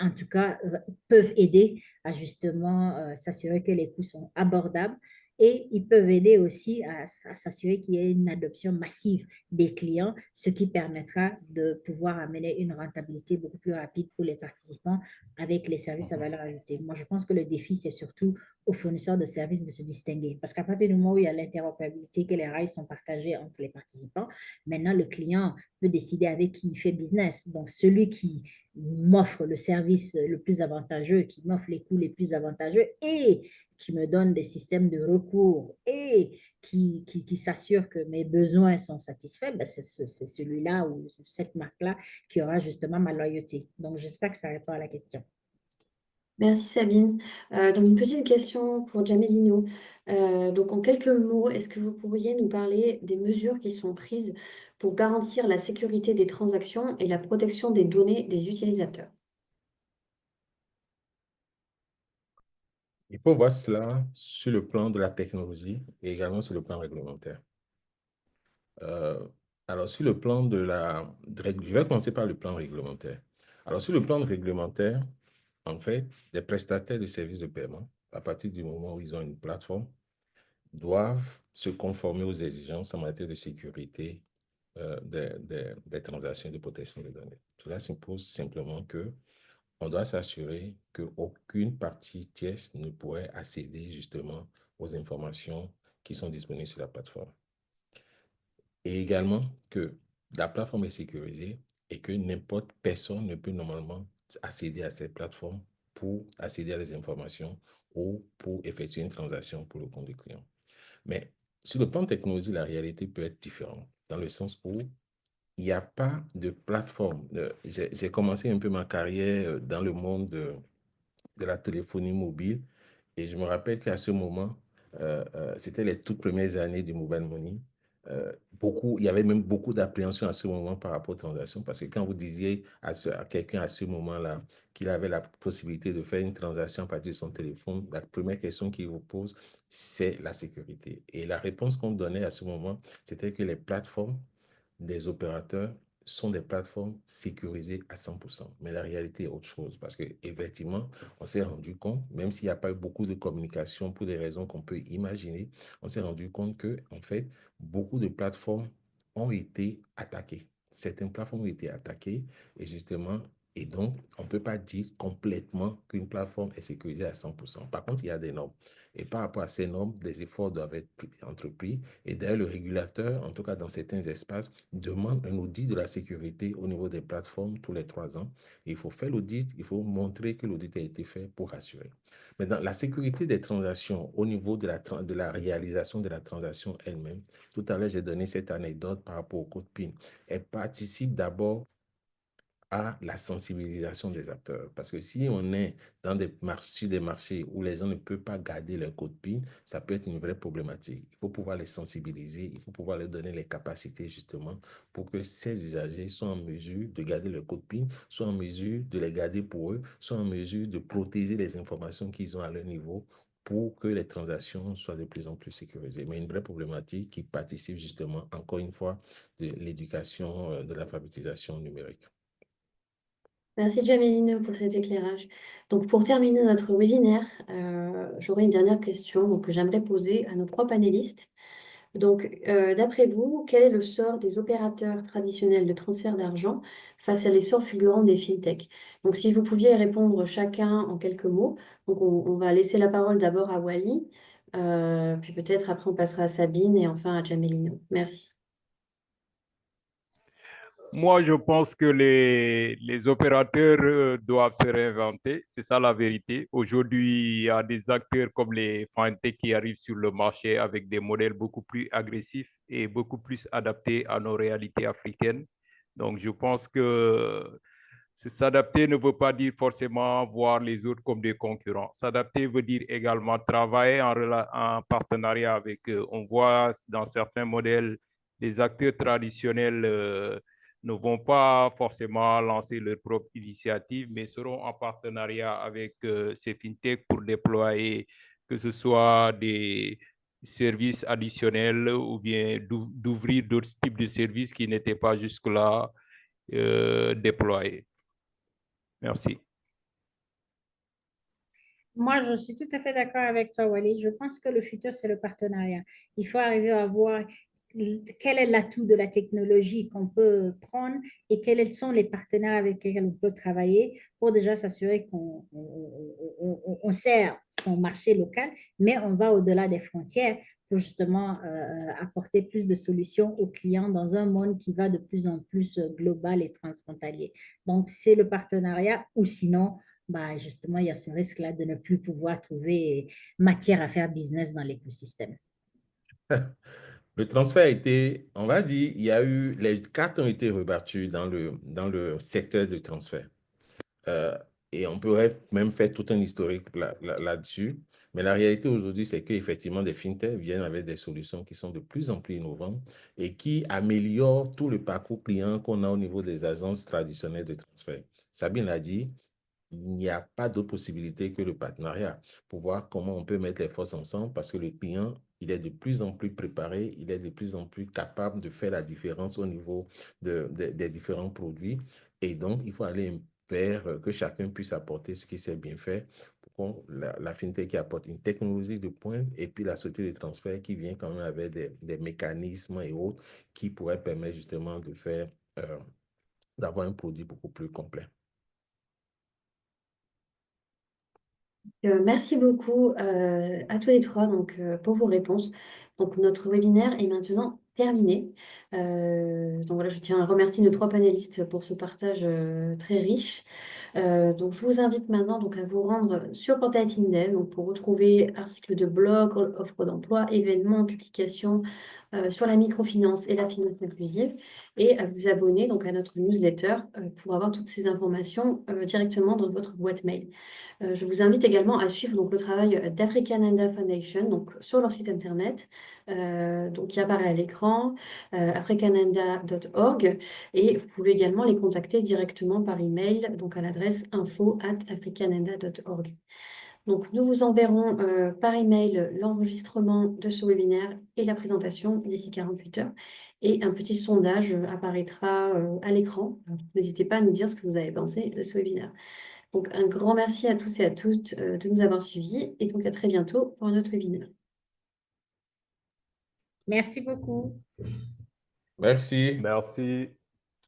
en tout cas, peuvent aider à justement s'assurer que les coûts sont abordables et ils peuvent aider aussi à s'assurer qu'il y ait une adoption massive des clients, ce qui permettra de pouvoir amener une rentabilité beaucoup plus rapide pour les participants avec les services à valeur ajoutée. Moi, je pense que le défi, c'est surtout aux fournisseurs de services de se distinguer. Parce qu'à partir du moment où il y a l'interopérabilité, que les rails sont partagés entre les participants, maintenant, le client peut décider avec qui il fait business. Donc, celui qui m'offre le service le plus avantageux, qui m'offre les coûts les plus avantageux et qui me donne des systèmes de recours et qui s'assure que mes besoins sont satisfaits, ben c'est celui-là ou cette marque-là qui aura justement ma loyauté. Donc, j'espère que ça répond à la question. Merci Sabine. Donc une petite question pour Jamelino. Donc en quelques mots, est-ce que vous pourriez nous parler des mesures qui sont prises pour garantir la sécurité des transactions et la protection des données des utilisateurs? Il faut voir cela sur le plan de la technologie et également sur le plan réglementaire. Euh, alors, sur le plan je vais commencer par le plan réglementaire. Alors, sur le plan réglementaire, en fait, les prestataires de services de paiement, à partir du moment où ils ont une plateforme, doivent se conformer aux exigences en matière de sécurité des transactions et de protection des données. Cela suppose simplement que on doit s'assurer qu'aucune partie tierce ne pourrait accéder justement aux informations qui sont disponibles sur la plateforme. Et également que la plateforme est sécurisée et que n'importe personne ne peut normalement accéder à cette plateforme pour accéder à des informations ou pour effectuer une transaction pour le compte du client. Mais sur le plan de technologie, la réalité peut être différente, dans le sens où il n'y a pas de plateforme. J'ai commencé un peu ma carrière dans le monde de la téléphonie mobile et je me rappelle qu'à ce moment, c'était les toutes premières années du mobile money. Il y avait même beaucoup d'appréhension à ce moment par rapport aux transactions parce que quand vous disiez à quelqu'un à ce moment-là qu'il avait la possibilité de faire une transaction à partir de son téléphone, la première question qu'il vous pose, c'est la sécurité. Et la réponse qu'on donnait à ce moment, c'était que les plateformes des opérateurs sont des plateformes sécurisées à 100%. Mais la réalité est autre chose parce qu'effectivement, on s'est rendu compte, même s'il n'y a pas eu beaucoup de communication pour des raisons qu'on peut imaginer, on s'est rendu compte que, en fait, beaucoup de plateformes ont été attaquées. Certaines plateformes ont été attaquées et justement, et donc, on ne peut pas dire complètement qu'une plateforme est sécurisée à 100%. Par contre, il y a des normes. Et par rapport à ces normes, des efforts doivent être entrepris. Et d'ailleurs, le régulateur, en tout cas dans certains espaces, demande un audit de la sécurité au niveau des plateformes tous les 3 ans. Et il faut faire l'audit, il faut montrer que l'audit a été fait pour assurer. Maintenant, la sécurité des transactions au niveau de la réalisation de la transaction elle-même, tout à l'heure, j'ai donné cette anecdote par rapport au code PIN. Elle participe d'abord à la sensibilisation des acteurs. Parce que si on est dans sur des marchés où les gens ne peuvent pas garder leur code PIN, ça peut être une vraie problématique. Il faut pouvoir les sensibiliser, il faut pouvoir leur donner les capacités justement pour que ces usagers soient en mesure de garder leur code PIN, soient en mesure de les garder pour eux, soient en mesure de protéger les informations qu'ils ont à leur niveau pour que les transactions soient de plus en plus sécurisées. Mais une vraie problématique qui participe justement, encore une fois, de l'éducation, de l'alphabétisation numérique. Merci Jamelino pour cet éclairage. Donc pour terminer notre webinaire, j'aurais une dernière question donc, que j'aimerais poser à nos trois panélistes. Donc, d'après vous, quel est le sort des opérateurs traditionnels de transfert d'argent face à l'essor fulgurant des fintechs? Donc, si vous pouviez répondre chacun en quelques mots. Donc, on va laisser la parole d'abord à Wally, puis peut-être après on passera à Sabine et enfin à Jamelino. Merci. Moi, je pense que les opérateurs doivent se réinventer. C'est ça la vérité. Aujourd'hui, il y a des acteurs comme les fintech qui arrivent sur le marché avec des modèles beaucoup plus agressifs et beaucoup plus adaptés à nos réalités africaines. Donc, je pense que s'adapter ne veut pas dire forcément voir les autres comme des concurrents. S'adapter veut dire également travailler en partenariat avec eux. On voit dans certains modèles, les acteurs traditionnels ne vont pas forcément lancer leur propre initiative, mais seront en partenariat avec ces fintechs pour déployer que ce soit des services additionnels ou bien d'ouvrir d'autres types de services qui n'étaient pas jusque-là déployés. Merci. Moi, je suis tout à fait d'accord avec toi, Wally. Je pense que le futur, c'est le partenariat. Il faut arriver à voir quel est l'atout de la technologie qu'on peut prendre et quels sont les partenaires avec lesquels on peut travailler pour déjà s'assurer qu'on sert son marché local, mais on va au-delà des frontières pour justement apporter plus de solutions aux clients dans un monde qui va de plus en plus global et transfrontalier. Donc, c'est le partenariat ou sinon bah, justement, il y a ce risque-là de ne plus pouvoir trouver matière à faire business dans l'écosystème. Le transfert a été, on va dire, les cartes ont été rebattues dans le secteur du transfert. Et on pourrait même faire tout un historique là-dessus. Mais la réalité aujourd'hui, c'est qu'effectivement, des fintechs viennent avec des solutions qui sont de plus en plus innovantes et qui améliorent tout le parcours client qu'on a au niveau des agences traditionnelles de transfert. Sabine l'a dit, il n'y a pas d'autre possibilité que le partenariat pour voir comment on peut mettre les forces ensemble parce que le client, il est de plus en plus préparé, il est de plus en plus capable de faire la différence au niveau des différents produits. Et donc, il faut aller vers que chacun puisse apporter ce qui s'est bien fait pour la fintech qui apporte une technologie de pointe et puis la société de transfert qui vient quand même avec des mécanismes et autres qui pourraient permettre justement de faire, d'avoir un produit beaucoup plus complet. Merci beaucoup à tous les trois pour vos réponses. Donc, notre webinaire est maintenant terminé. Donc voilà, je tiens à remercier nos trois panélistes pour ce partage très riche. Donc, je vous invite maintenant à vous rendre sur Portail FinDev pour retrouver articles de blog, offres d'emploi, événements, publications sur la microfinance et la finance inclusive et à vous abonner à notre newsletter pour avoir toutes ces informations directement dans votre boîte mail. Je vous invite également à suivre le travail d'African Enda Foundation sur leur site internet qui apparaît à l'écran, africanenda.org, et vous pouvez également les contacter directement par email à l'adresse info@africanenda.org. Donc, nous vous enverrons par email l'enregistrement de ce webinaire et la présentation d'ici 48 heures. Et un petit sondage apparaîtra à l'écran. N'hésitez pas à nous dire ce que vous avez pensé de ce webinaire. Donc, un grand merci à tous et à toutes de nous avoir suivis et donc à très bientôt pour un autre webinaire. Merci beaucoup. Merci. Merci.